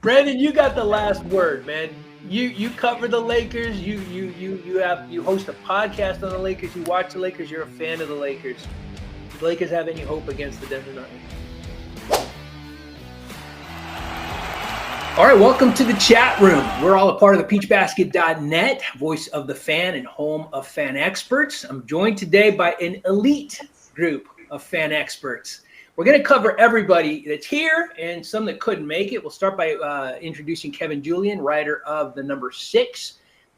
Brandon, you got the last word, man. You cover the Lakers. You host a podcast on the Lakers. You watch the Lakers. You're a fan of the Lakers. Do the Lakers have any hope against the Denver Nuggets? All right, welcome to the chat room. We're all a part of the thePeachBasket.net, voice of the fan and home of fan experts. I'm joined today by an elite group of fan experts. We're going to cover everybody that's here and some that couldn't make it. We'll start by introducing Kevin Julian, writer of the number 6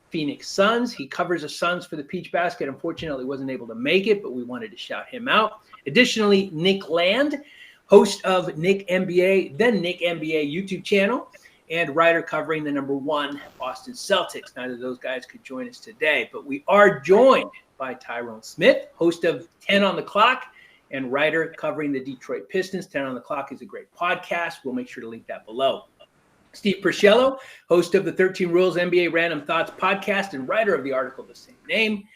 Phoenix Suns. He covers the Suns for the Peach Basket. Unfortunately, wasn't able to make it, but we wanted to shout him out. Additionally, Nick Land, host of Nick NBA, the Nick NBA YouTube channel, and writer covering the number 1 Boston Celtics. Neither of those guys could join us today, but we are joined by Tyrone Smith, host of 10 on the Clock, and writer covering the Detroit Pistons. 10 on the Clock is a great podcast. We'll make sure to link that below. Steve Priscello, host of the 13 Rules NBA Random Thoughts podcast and writer of the article of the same name.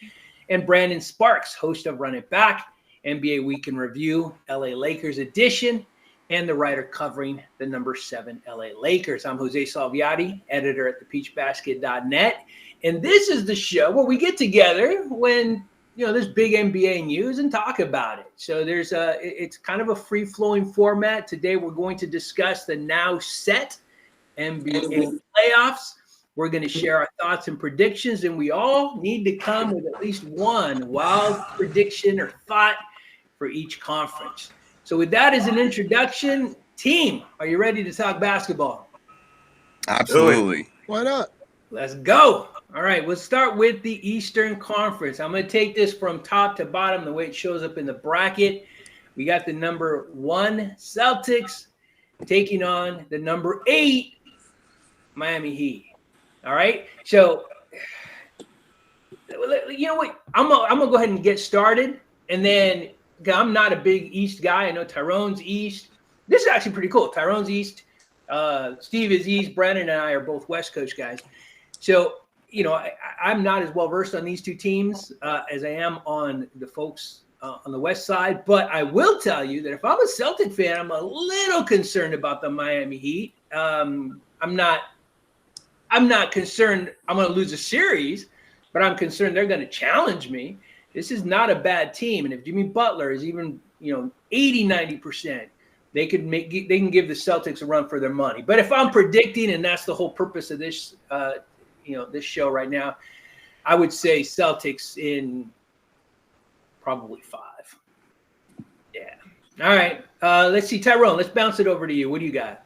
And Brandon Sparks, host of Run It Back, NBA Week in Review, LA Lakers edition, and the writer covering the number 7 LA Lakers. I'm Jose Salviati, editor at thePeachBasket.net. And this is the show where we get together when there's big NBA news and talk about it. So it's kind of a free-flowing format. Today we're going to discuss the now set NBA playoffs. We're going to share our thoughts and predictions, and we all need to come with at least one wild prediction or thought for each conference. So with that as an introduction, team, are you ready to talk basketball? Absolutely. Why not? Let's go. All right, we'll start with the Eastern Conference. I'm going to take this from top to bottom, the way it shows up in the bracket. We got the number 1 Celtics taking on the number 8 Miami Heat. All right, so you know what? I'm gonna go ahead and get started, and then I'm not a big East guy. I know Tyrone's East. This is actually pretty cool. Tyrone's East. Steve is East. Brandon and I are both West Coast guys. So, I'm not as well versed on these two teams as I am on the folks on the West side. But I will tell you that if I'm a Celtic fan, I'm a little concerned about the Miami Heat. I'm not concerned I'm going to lose a series, but I'm concerned they're going to challenge me. This is not a bad team, and if Jimmy Butler is even 80-90%, they can give the Celtics a run for their money. But if I'm predicting, and that's the whole purpose of this this show right now, I would say Celtics in probably 5. Yeah. All right. Let's see, Tyrone. Let's bounce it over to you. What do you got?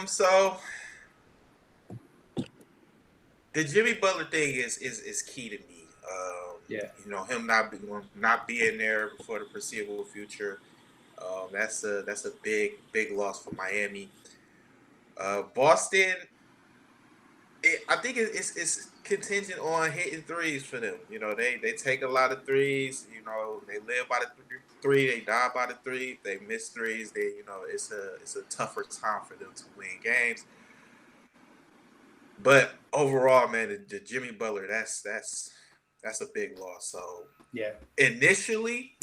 So the Jimmy Butler thing is key to me. Him not being there for the foreseeable future. That's a big loss for Miami. Boston, I think it's contingent on hitting threes for them. They take a lot of threes. They live by the 3, they die by the 3. They miss threes. It's a tougher time for them to win games. But overall, man, the Jimmy Butler, that's a big loss. So yeah, initially,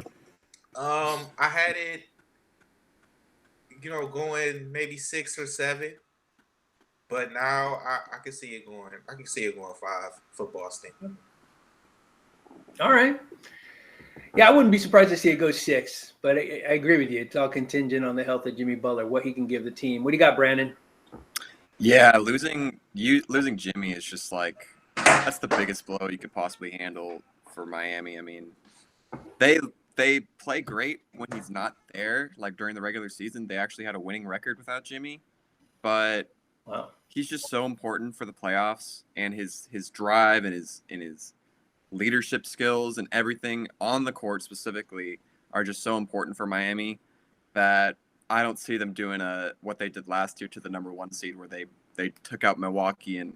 I had it, going maybe 6 or 7. But now I can see it going. I can see it going 5 for Boston. All right. Yeah, I wouldn't be surprised to see it go 6. But I agree with you. It's all contingent on the health of Jimmy Butler, what he can give the team. What do you got, Brandon? Yeah, losing Jimmy is just that's the biggest blow you could possibly handle for Miami. I mean, they play great when he's not there. Like during the regular season, they actually had a winning record without Jimmy. But wow. He's just so important for the playoffs, and his drive and his leadership skills and everything on the court specifically are just so important for Miami that I don't see them doing what they did last year to the number 1 seed, where they took out Milwaukee. And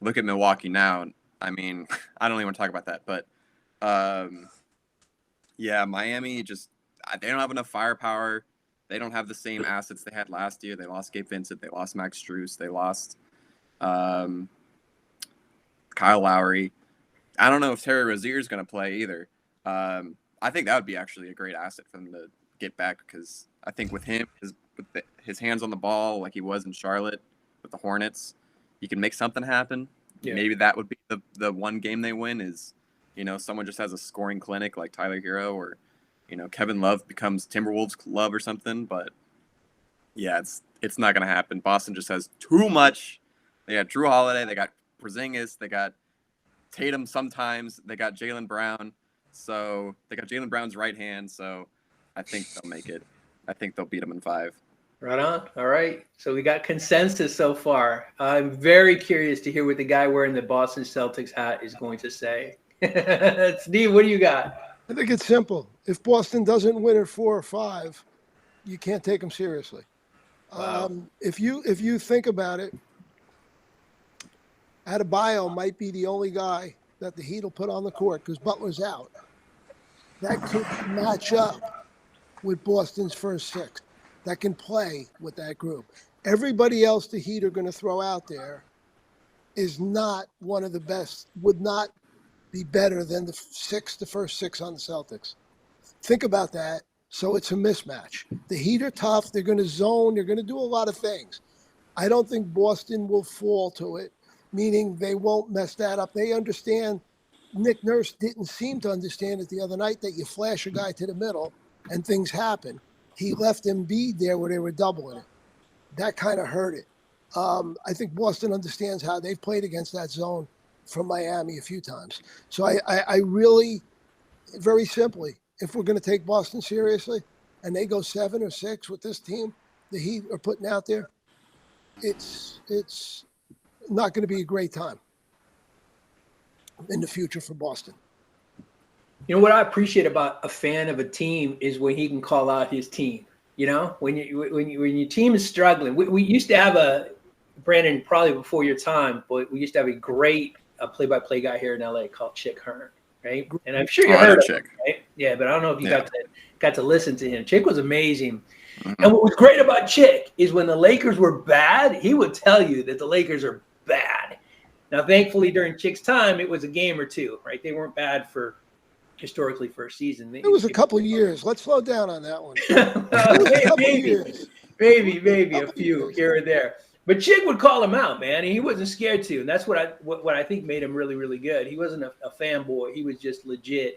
look at Milwaukee now. I mean, I don't even want to talk about that, but yeah, Miami they don't have enough firepower. They don't have the same assets they had last year. They lost Gabe Vincent. They lost Max Strus. They lost Kyle Lowry. I don't know if Terry Rozier is going to play either. I think that would be actually a great asset for them to get back, because I think with him, his hands on the ball like he was in Charlotte with the Hornets, he can make something happen. Yeah. Maybe that would be the one game they win is, someone just has a scoring clinic like Tyler Hero, or, Kevin Love becomes Timberwolves Love or something. But yeah, it's not going to happen. Boston just has too much. They got Drew Holiday, they got Porzingis, they got Tatum sometimes, they got Jaylen Brown. So they got Jaylen Brown's right hand. So I think they'll make it. I think they'll beat them in 5. Right on. All right. So we got consensus so far. I'm very curious to hear what the guy wearing the Boston Celtics hat is going to say. Steve, what do you got? I think it's simple. If Boston doesn't win at 4 or 5, you can't take them seriously. Wow. If you think about it, Adebayo might be the only guy that the Heat will put on the court because Butler's out. That could match up with Boston's first 6. That can play with that group. Everybody else the Heat are going to throw out there is not one of the best, would not be better than the first 6 on the Celtics. Think about that. So it's a mismatch. The Heat are tough. They're going to zone. They're going to do a lot of things. I don't think Boston will fall to it, meaning they won't mess that up. They understand. Nick Nurse didn't seem to understand it the other night that you flash a guy to the middle and things happen. He left Embiid there where they were doubling it. That kind of hurt it. I think Boston understands how they've played against that zone from Miami a few times. So I really, very simply, if we're going to take Boston seriously and they go 7 or 6 with this team the Heat are putting out there, it's not going to be a great time in the future for Boston. You know what I appreciate about a fan of a team is when he can call out his team. When your team is struggling. We used to have Brandon, probably before your time, but we used to have a great play-by-play guy here in LA called Chick Hearn, right? And I'm sure you heard of him, right? Yeah, but I don't know if you got to listen to him. Chick was amazing. Mm-hmm. And what was great about Chick is when the Lakers were bad, he would tell you that the Lakers are bad. Now, thankfully, during Chick's time, it was a game or two, right? They weren't bad for historically for a season. It was a couple of years. Let's slow down on that one. Maybe a few here or there. But Chick would call him out, man, and he wasn't scared to. And that's what I think made him really, really good. He wasn't a fanboy. He was just legit.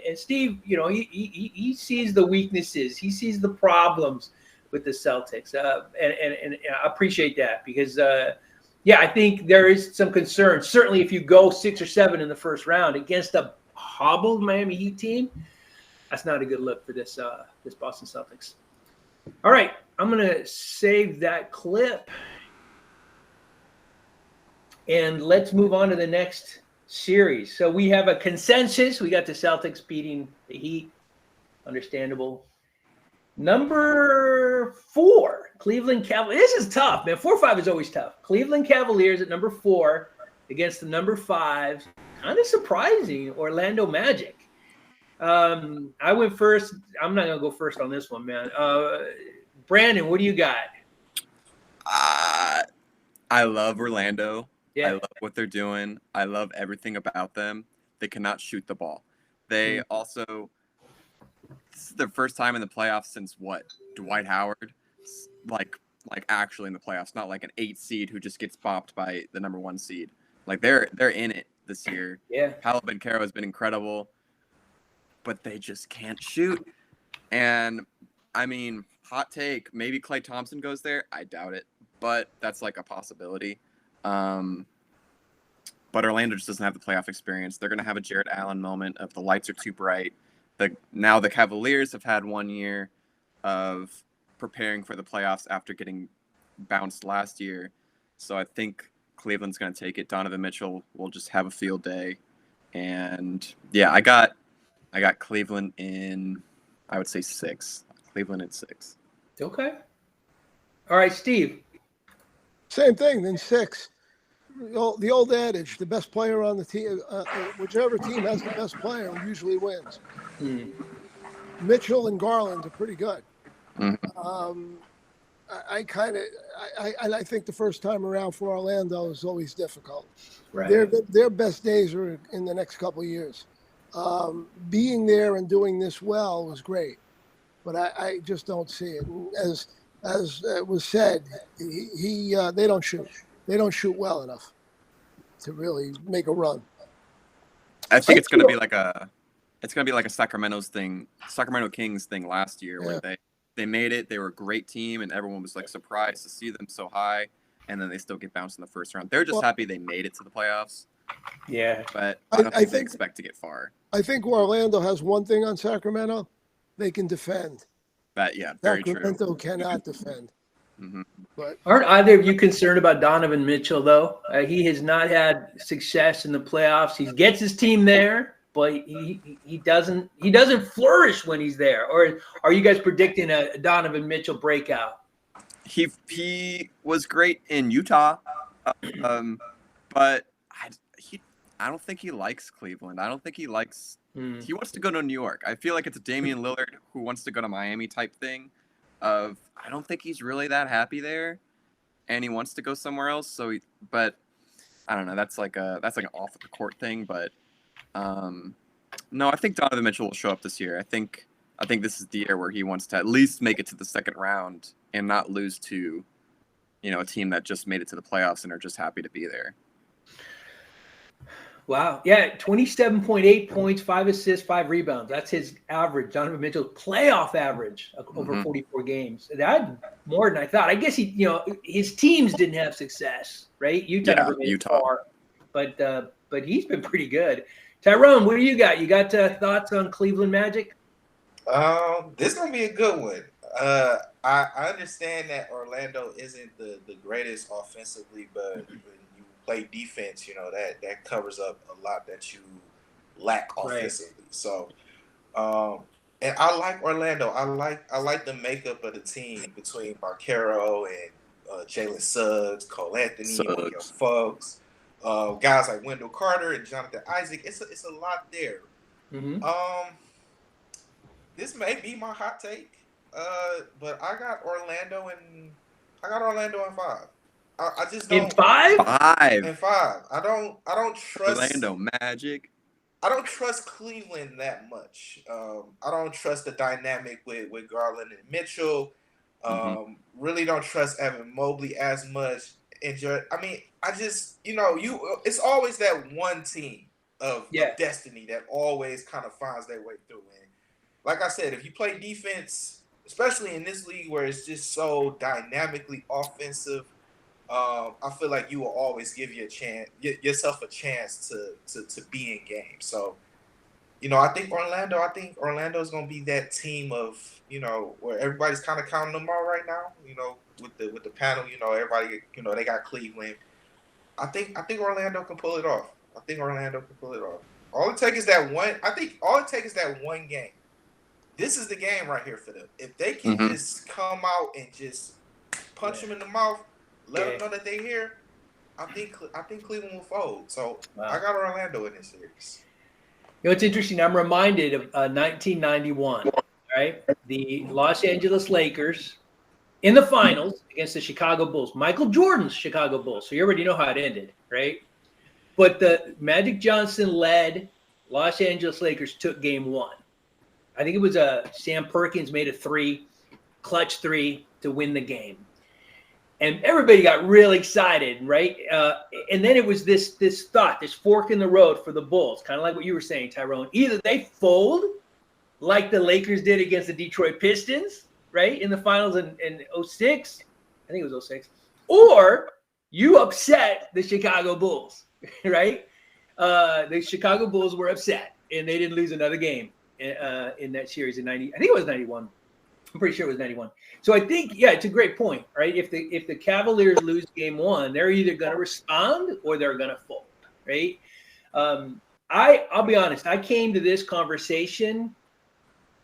And Steve, he sees the weaknesses. He sees the problems with the Celtics. And I appreciate that because, I think there is some concern. Certainly if you go 6 or 7 in the first round against a hobbled Miami Heat team, that's not a good look for this Boston Celtics. All right, I'm going to save that clip. And let's move on to the next series. So we have a consensus. We got the Celtics beating the Heat. Understandable. Number 4, Cleveland Cavaliers. This is tough, man. 4-5 is always tough. Cleveland Cavaliers at number 4 against the number 5. Kind of surprising, Orlando Magic. I went first. I'm not going to go first on this one, man. Brandon, what do you got? I love Orlando. Yeah. I love what they're doing. I love everything about them. They cannot shoot the ball. They also, this is their first time in the playoffs since what? Dwight Howard? Like actually in the playoffs, not like an 8 seed who just gets bopped by the number 1 seed. Like they're in it this year. Yeah. Paolo Banchero has been incredible, but they just can't shoot. And I mean, hot take, maybe Klay Thompson goes there. I doubt it, but that's like a possibility. But Orlando just doesn't have the playoff experience. They're going to have a Jared Allen moment of the lights are too bright. Now the Cavaliers have had 1 year of preparing for the playoffs after getting bounced last year. So I think Cleveland's going to take it. Donovan Mitchell will just have a field day. And yeah, I got Cleveland in, I would say 6. Cleveland in 6. Okay. All right, Steve. Same thing, then 6. The old adage, the best player on the team, whichever team has the best player usually wins. Mitchell and Garland are pretty good. Mm-hmm. I think the first time around for Orlando is always difficult. Right. Their best days are in the next couple of years. Being there and doing this well was great, but I just don't see it. And as was said, they don't shoot. They don't shoot well enough to really make a run. I think it's gonna be like a Sacramento Kings thing last year where they made it. They were a great team, and everyone was like surprised to see them so high, and then they still get bounced in the first round. They're just happy they made it to the playoffs. Yeah, but I don't think they expect to get far. I think Orlando has one thing on Sacramento: they can defend. Very true. Sacramento cannot defend. Mm-hmm. But aren't either of you concerned about Donovan Mitchell though? He has not had success in the playoffs. He gets his team there, but he doesn't flourish when he's there. Or are you guys predicting a Donovan Mitchell breakout? He was great in Utah, but I don't think he likes Cleveland. I don't think he likes. He wants to go to New York. I feel like it's a Damian Lillard who wants to go to Miami type thing. I don't think he's really that happy there, and he wants to go somewhere else. But I don't know. That's like an off the court thing. But no, I think Donovan Mitchell will show up this year. I think this is the year where he wants to at least make it to the second round and not lose to, a team that just made it to the playoffs and are just happy to be there. Wow. Yeah, 27.8 points, 5 assists, 5 rebounds. That's his average, Donovan Mitchell's playoff average over 44 games. That's more than I thought. I guess his teams didn't have success, right? Utah never made it far, but he's been pretty good. Tyrone, what do you got? You got thoughts on Cleveland Magic? This is gonna be a good one. I understand that Orlando isn't the greatest offensively, but play defense, that covers up a lot that you lack offensively. Right. So, and I like Orlando. I like the makeup of the team between Barquero and Jalen Suggs, Cole Anthony, Young folks, guys like Wendell Carter and Jonathan Isaac. It's a lot there. Mm-hmm. This may be my hot take, but I got Orlando in 5. I just don't. In 5? In 5. I don't trust Orlando Magic. I don't trust Cleveland that much. I don't trust the dynamic with Garland and Mitchell. Really don't trust Evan Mobley as much. I just it's always that one team of destiny that always kind of finds their way through. And like I said, if you play defense, especially in this league where it's just so dynamically offensive, I feel like you will always give yourself a chance to be in games. So, I think Orlando is going to be that team of, where everybody's kind of counting them out right now, with the panel, everybody, they got Cleveland. I think Orlando can pull it off. All it takes is that one game. This is the game right here for them. If they can just come out and just punch them in the mouth, let them know that they're here, I think Cleveland will fold. So I got Orlando in this series. It's interesting. I'm reminded of 1991, right? The Los Angeles Lakers in the finals against the Chicago Bulls. Michael Jordan's Chicago Bulls. So you already know how it ended, right? But the Magic Johnson-led Los Angeles Lakers took game 1. I think it was Sam Perkins made a 3, clutch 3 to win the game. And everybody got really excited, right? And then it was this fork in the road for the Bulls, kind of like what you were saying, Tyrone. Either they fold like the Lakers did against the Detroit Pistons, right, in the finals in 06. I think it was 06. Or you upset the Chicago Bulls, right? The Chicago Bulls were upset, and they didn't lose another game in that series in 90. I think it was 91. I'm pretty sure it was 91. So I think, it's a great point, right? If the Cavaliers lose game 1, they're either going to respond or they're going to fold, right? I'll be honest. I came to this conversation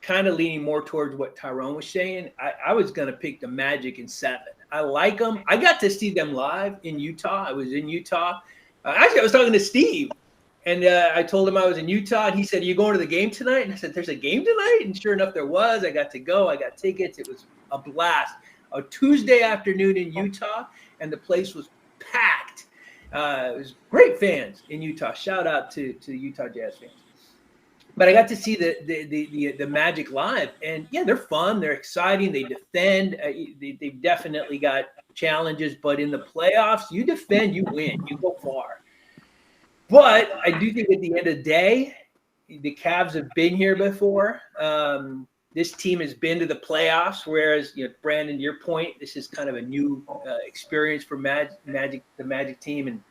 kind of leaning more towards what Tyrone was saying. I was going to pick the Magic in 7. I like them. I got to see them live in Utah. I was in Utah. Actually, I was talking to Steve. And I told him I was in Utah, and he said, "Are you going to the game tonight?" And I said, "There's a game tonight?" And sure enough, there was. I got to go. I got tickets. It was a blast. A Tuesday afternoon in Utah, and the place was packed. It was great fans in Utah. Shout out to Utah Jazz fans. But I got to see the Magic live, and yeah, they're fun, they're exciting, they defend. They've definitely got challenges, but in the playoffs, you defend, you win, you go far. But I do think at the end of the day, the Cavs have been here before. This team has been to the playoffs, whereas, Brandon, to your point, this is kind of a new experience for the Magic team, and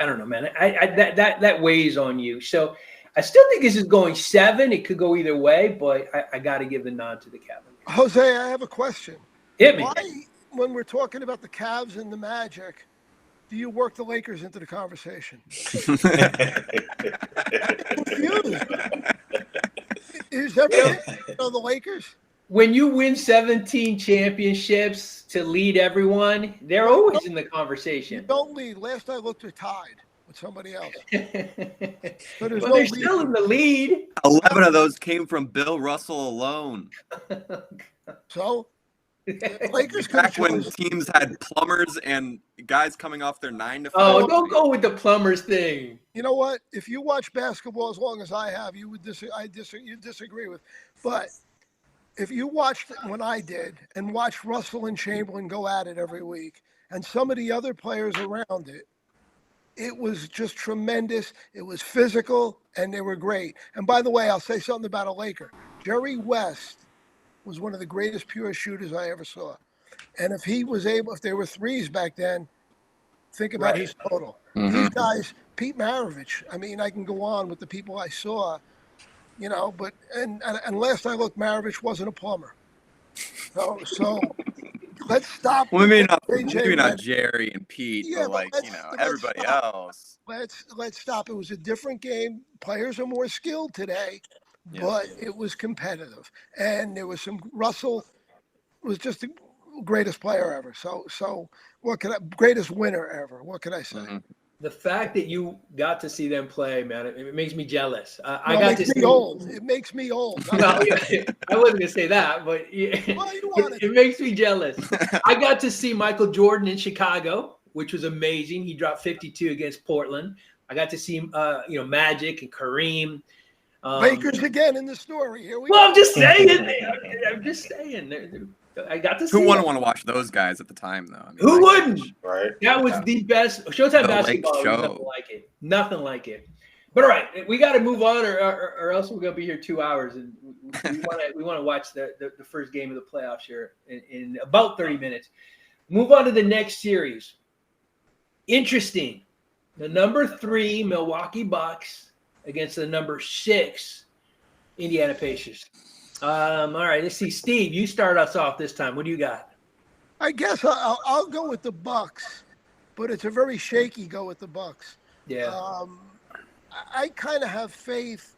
I don't know, man. That weighs on you. So I still think this is going 7. It could go either way, but I got to give the nod to the Cavaliers. Jose, I have a question. Hit me. Why, when we're talking about the Cavs and the Magic, do you work the Lakers into the conversation? Is everyone on the Lakers? When you win 17 championships to lead everyone, they're always in the conversation. You don't lead. Last I looked, they're tied with somebody else. But they're still in the lead. 11 of those came from Bill Russell alone. So, Lakers back when teams had plumbers and guys coming off their 9 to 5. Oh, don't go with the plumbers thing. You know what? If you watch basketball as long as I have, you disagree with. But if you watched when I did and watched Russell and Chamberlain go at it every week, and some of the other players around it, it was just tremendous. It was physical, and they were great. And by the way, I'll say something about a Laker. Jerry West was one of the greatest pure shooters I ever saw. And if there were threes back then, think about his total. Mm-hmm. These guys, Pete Maravich, I mean, I can go on with the people I saw, but and last I looked, Maravich wasn't a plumber. So let's stop. Well, maybe not Jerry and Pete, but everybody else. Let's stop. It was a different game. Players are more skilled today. But it was competitive, and there was some. Russell was just the greatest player ever. So greatest winner ever. What can I say? Mm-hmm. The fact that you got to see them play, man, it makes me jealous. It makes me old. Well, I wasn't gonna say that, but it makes me jealous. I got to see Michael Jordan in Chicago, which was amazing. He dropped 52 against Portland. I got to see Magic and Kareem. Lakers again in the story. Here we go. I'm just saying. I got to see. Who wouldn't want to watch those guys at the time, though? I mean, who wouldn't? Right. That was the best Showtime basketball. Was nothing like it. Nothing like it. But all right, we got to move on, or else we're gonna be here 2 hours, and we want to watch the first game of the playoffs here in about 30 minutes. Move on to the next series. Interesting. The number 3 Milwaukee Bucks against the number 6 Indiana Pacers. All right, let's see. Steve, you start us off this time. What do you got? I guess I'll go with the Bucks, but it's a very shaky go with the Bucks. Yeah. I kind of have faith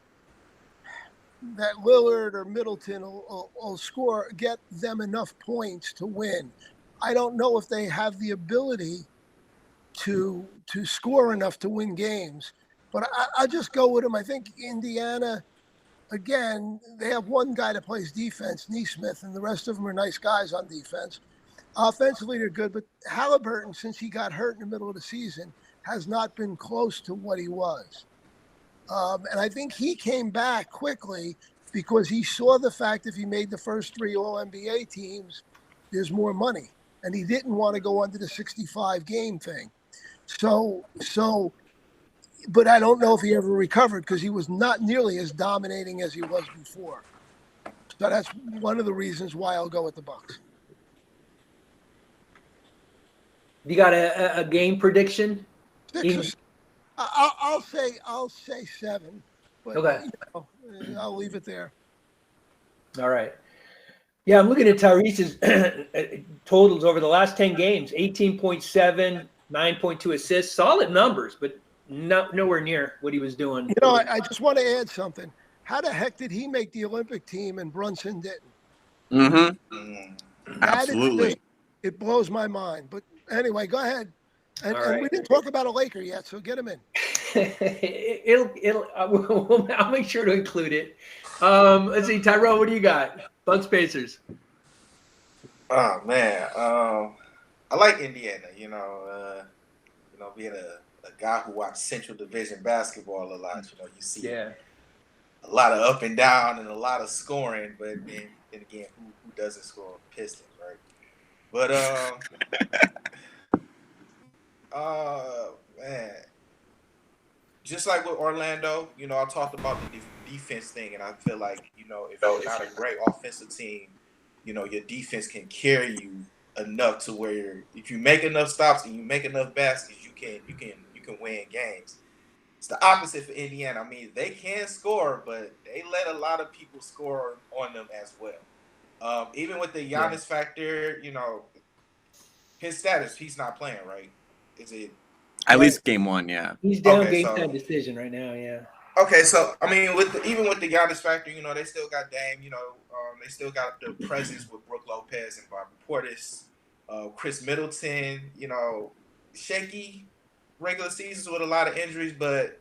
that Lillard or Middleton will get them enough points to win. I don't know if they have the ability to score enough to win games. But I'll just go with them. I think Indiana, again, they have one guy that plays defense, Neesmith, and the rest of them are nice guys on defense. Offensively, they're good. But Halliburton, since he got hurt in the middle of the season, has not been close to what he was. And I think he came back quickly because he saw the fact if he made the first 3 All-NBA teams, there's more money. And he didn't want to go under the 65-game thing. But I don't know if he ever recovered because he was not nearly as dominating as he was before. So that's one of the reasons why I'll go with the Bucks. You got a game prediction? I'll say 7. But okay. I'll leave it there. All right. Yeah, I'm looking at Tyrese's totals over the last 10 games: 18.7, 9.2 assists, solid numbers, but nowhere near what he was doing. I just want to add something. How the heck did he make the Olympic team and Brunson didn't? Mm-hmm. Absolutely. It blows my mind. But anyway, go ahead. And we didn't talk about a Laker yet, so get him in. I'll make sure to include it. Let's see, Tyrone, what do you got? Bucks Pacers. Oh man, I like Indiana. Being a guy who watched Central Division basketball a lot, you see a lot of up and down and a lot of scoring. But then again, who doesn't score? Pistons, right? But man, just like with Orlando, I talked about the defense thing, and I feel like if you're not a great offensive team, your defense can carry you enough to where if you make enough stops and you make enough baskets, you can win games. It's the opposite for Indiana. I mean, they can score, but they let a lot of people score on them as well. Even with the Giannis factor, his status, he's not playing, right? Is it? At least game one, yeah. He's down game time decision right now, yeah. Okay, so I mean, even with the Giannis factor, they still got Dame. They still got the presence with Brook Lopez and Bobby Portis, Chris Middleton. Shaky regular seasons with a lot of injuries, but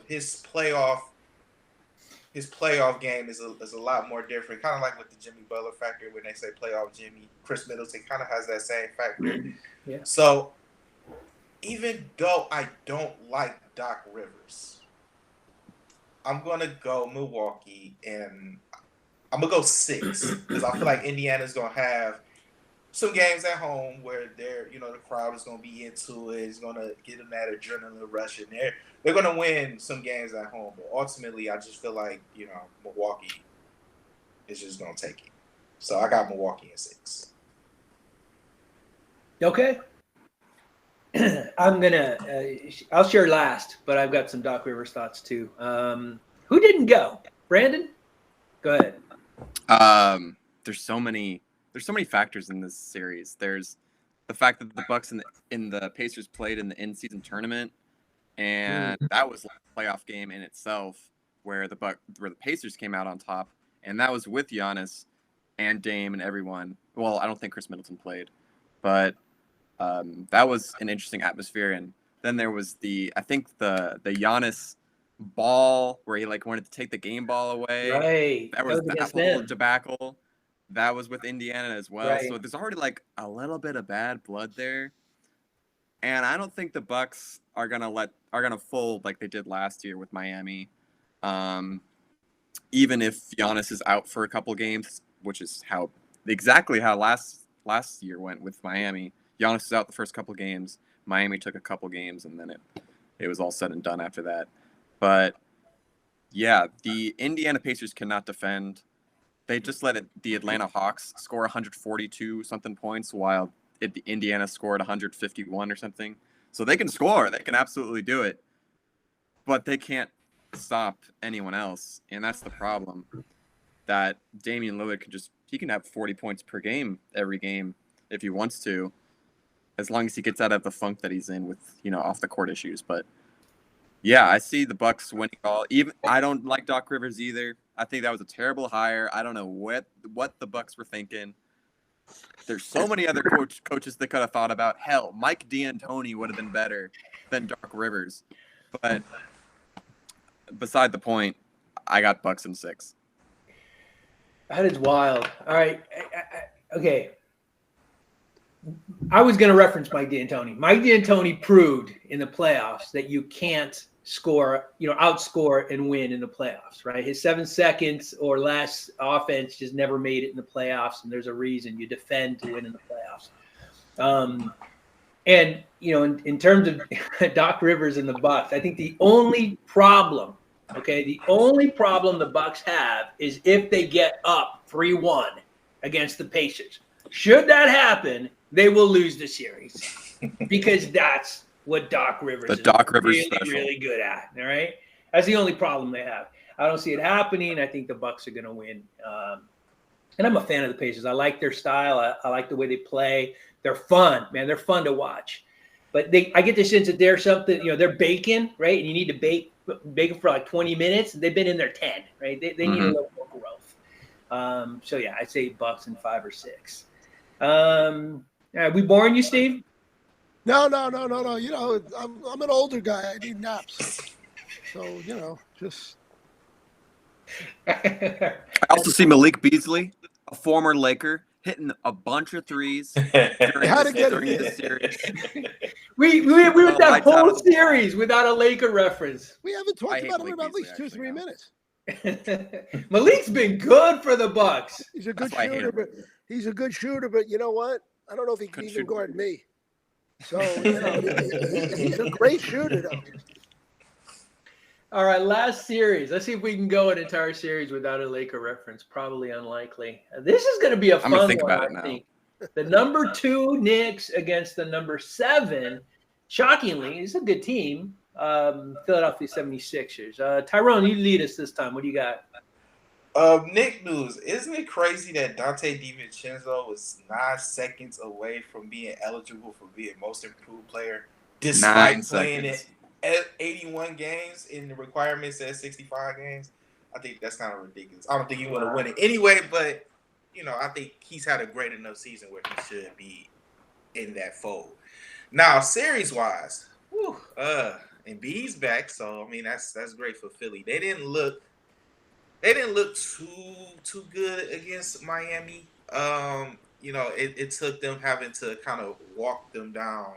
his playoff game is a lot more different. Kind of like with the Jimmy Butler factor when they say playoff Jimmy. Chris Middleton kind of has that same factor. Yeah. So even though I don't like Doc Rivers, I'm going to go Milwaukee, and I'm going to go 6 because I feel like Indiana's going to have some games at home where the crowd is going to be into it. It's going to get them that adrenaline rush, and they're going to win some games at home. But ultimately, I just feel like, Milwaukee is just going to take it. So I got Milwaukee in 6. Okay. I'm gonna. I'll share last, but I've got some Doc Rivers thoughts too. Who didn't go? Brandon, go ahead. There's so many factors in this series. There's the fact that the Bucks and the Pacers played in the in-season tournament, and that was like a playoff game in itself, where the Pacers came out on top, and that was with Giannis and Dame and everyone. Well, I don't think Chris Middleton played, but that was an interesting atmosphere. And then there was the Giannis ball where he wanted to take the game ball away. Right. That was that whole debacle. That was with Indiana as well. Right. So there's already a little bit of bad blood there. And I don't think the Bucks are gonna fold like they did last year with Miami. Even if Giannis is out for a couple games, which is exactly how last year went with Miami. Giannis was out the first couple games. Miami took a couple games, and then it was all said and done after that. But yeah, the Indiana Pacers cannot defend. They just let the Atlanta Hawks score 142 something points, while the Indiana scored 151 or something. So they can score. They can absolutely do it. But they can't stop anyone else, and that's the problem. That Damian Lillard can have 40 points per game every game if he wants to, as long as he gets out of the funk that he's in with off the court issues. But yeah, I see the Bucks winning all. Even I don't like Doc Rivers either. I think that was a terrible hire. I don't know what the Bucks were thinking. There's so many other coaches they could have thought about. Hell, Mike D'Antoni would have been better than Doc Rivers. But beside the point, I got Bucks in 6. That is wild. All right. Okay. I was going to reference Mike D'Antoni. Mike D'Antoni proved in the playoffs that you can't outscore and win in the playoffs, right? His 7 seconds or less offense just never made it in the playoffs, and there's a reason you defend to win in the playoffs. And in terms of Doc Rivers and the Bucks, I think the only problem the Bucks have is if they get up 3-1 against the Pacers. Should that happen, they will lose the series because that's what Doc Rivers is really good at. All right, that's the only problem they have. I don't see it happening. I think the Bucks are going to win, and I'm a fan of the Pacers. I like their style. I like the way they play. They're fun, man. They're fun to watch. But I get the sense that they're something. They're baking, right? And you need to bake them for 20 minutes. They've been in there 10, right? They need a little more growth. So yeah, I'd say Bucks in 5 or 6. We boring you, Steve? No. I'm an older guy. I need naps. So, just. I also see Malik Beasley, a former Laker, hitting a bunch of threes during this series. We went that whole series without a Laker reference. We haven't talked about him in at least 2 or 3 minutes. Malik's been good for the Bucks. He's a good shooter, but you know what? I don't know if he can even guard me. So he's a great shooter, though. All right, last series. Let's see if we can go an entire series without a Laker reference. Probably unlikely. This is going to be a fun one, I think. The number 2 Knicks against the number 7. Shockingly, it's a good team. Philadelphia 76ers. Tyrone, you lead us this time. What do you got? Nick news. Isn't it crazy that Dante DiVincenzo was 9 seconds away from being eligible for being most improved player, despite playing it at 81 games and the requirement says 65 games? I think that's kind of ridiculous. I don't think he would have won it anyway, but I think he's had a great enough season where he should be in that fold. Now, series-wise, Embiid's back, so I mean that's great for Philly. They didn't look too good against Miami. It took them having to kind of walk them down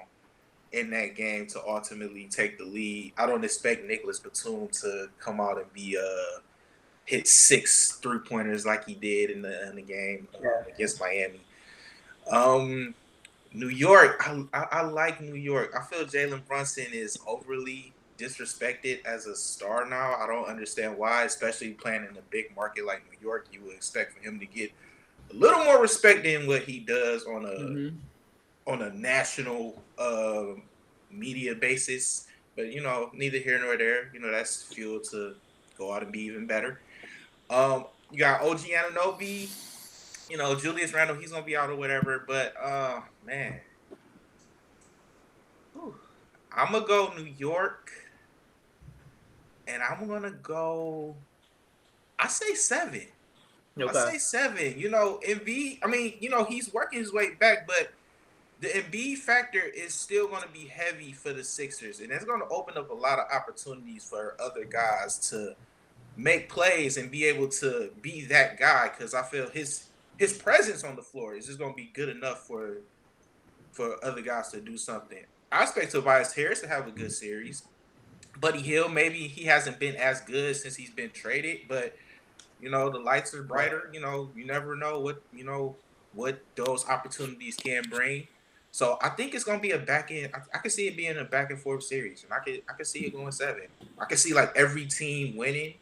in that game to ultimately take the lead. I don't expect Nicholas Batum to come out and be hit 6 3-pointers like he did in the game against Miami. New York, I like New York. I feel Jalen Brunson is overly disrespected as a star now. I don't understand why, especially playing in a big market like New York. You would expect for him to get a little more respect than what he does on a national media basis. But neither here nor there. That's fuel to go out and be even better. You got OG Anunoby. Julius Randle, he's gonna be out or whatever. But man, I'm gonna go New York. And I'm going to go, I say 7. Okay. I say 7. Embiid, he's working his way back, but the Embiid factor is still going to be heavy for the Sixers. And it's going to open up a lot of opportunities for other guys to make plays and be able to be that guy. Because I feel his presence on the floor is just going to be good enough for other guys to do something. I expect Tobias Harris to have a good series. Buddy Hield, maybe he hasn't been as good since he's been traded, but the lights are brighter. You never know what those opportunities can bring. So I think it's gonna be a back end. I can see it being a back and forth series, and I can see it going 7. I can see like every team winning,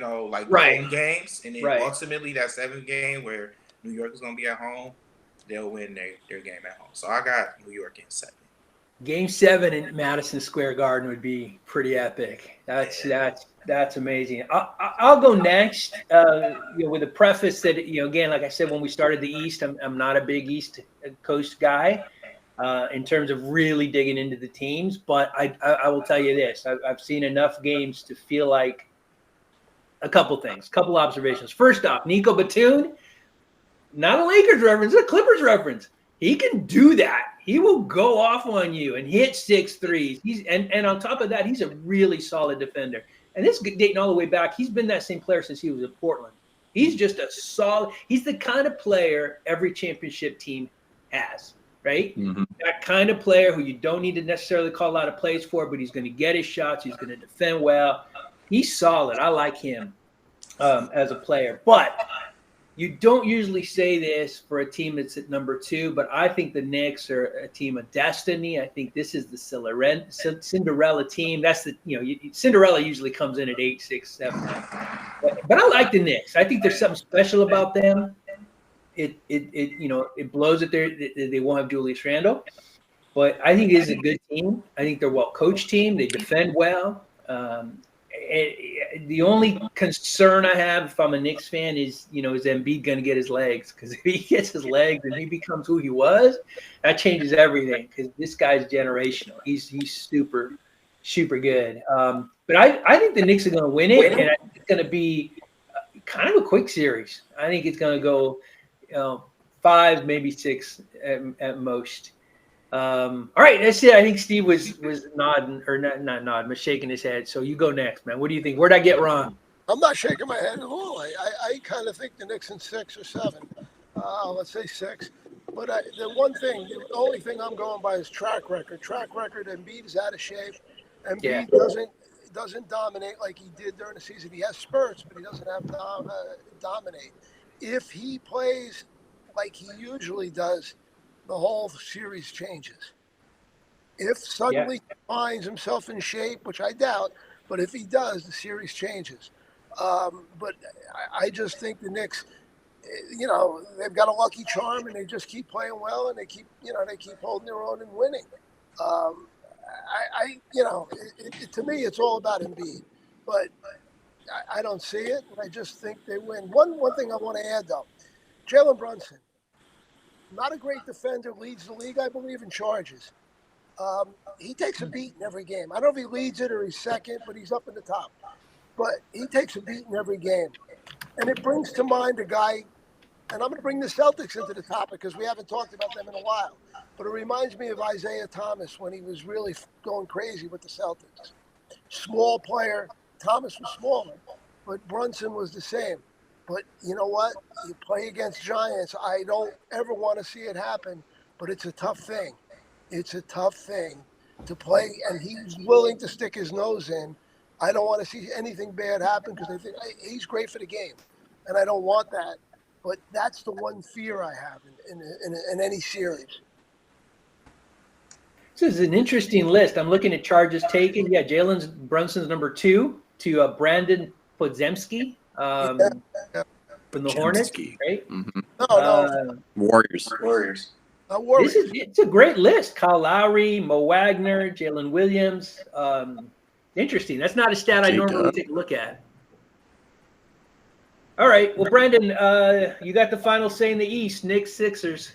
home games, and then ultimately that 7th game where New York is gonna be at home, they'll win their game at home. So I got New York in 7. Game 7 in Madison Square Garden would be pretty epic. That's amazing. I'll go next. With a preface that again, like I said when we started the East, I'm not a big East Coast guy in terms of really digging into the teams. But I will tell you this: I've seen enough games to feel like a couple observations. First off, Nico Batum, not a Lakers reference, it's a Clippers reference. He can do that. He will go off on you and hit 6 threes. And on top of that, he's a really solid defender. And this is dating all the way back. He's been that same player since he was in Portland. He's just he's the kind of player every championship team has, right? Mm-hmm. That kind of player who you don't need to necessarily call a lot of plays for, but he's going to get his shots. He's going to defend well. He's solid. I like him as a player. But you don't usually say this for a team that's at number 2, but I think the Knicks are a team of destiny. I think this is the Cinderella team. That's Cinderella usually comes in at 8, 6, 7. But I like the Knicks. I think there's something special about them. It blows that they won't have Julius Randle, but I think it is a good team. I think they're a well-coached team. They defend well. The only concern I have if I'm a Knicks fan is Embiid going to get his legs? Because if he gets his legs and he becomes who he was, that changes everything because this guy's generational. He's super, super good. But I think the Knicks are going to win it, and I think it's going to be kind of a quick series. I think it's going to go 5, maybe 6 at most. All right, that's it. I think Steve was nodding or not nodding, but shaking his head. So you go next, man. What do you think? Where'd I get wrong? I'm not shaking my head at all. I kind of think the Knicks in 6 or 7. Let's say 6. But the only thing I'm going by is track record. Embiid is out of shape. Embiid doesn't dominate like he did during the season. He has spurts, but he doesn't have dominate. If he plays like he usually does, the whole series changes. If suddenly he finds himself in shape, which I doubt, but if he does, the series changes. But I just think the Knicks, they've got a lucky charm, and they just keep playing well, and they keep holding their own and winning. To me, it's all about Embiid, but I don't see it, and I just think they win. One thing I want to add, though, Jalen Brunson, not a great defender, leads the league, I believe, in charges. He takes a beat in every game. I don't know if he leads it or he's second, but he's up in the top. But he takes a beat in every game. And it brings to mind a guy, and I'm going to bring the Celtics into the topic because we haven't talked about them in a while. But it reminds me of Isaiah Thomas when he was really going crazy with the Celtics. Small player. Thomas was smaller, but Brunson was the same. But you know what? You play against giants. I don't ever want to see it happen, but it's a tough thing. It's a tough thing to play, and he's willing to stick his nose in. I don't want to see anything bad happen because I think he's great for the game, and I don't want that. But that's the one fear I have in any series. This is an interesting list. I'm looking at charges taken. Yeah, Jalen Brunson's number 2 to Brandon Podziemski from the Hornets, right? Mm-hmm. No. Warriors. It's a great list. Kyle Lowry, Mo Wagner, Jalen Williams. Interesting. That's not a stat I normally take a look at. All right. Well, Brandon, you got the final say in the East. Knicks, Sixers.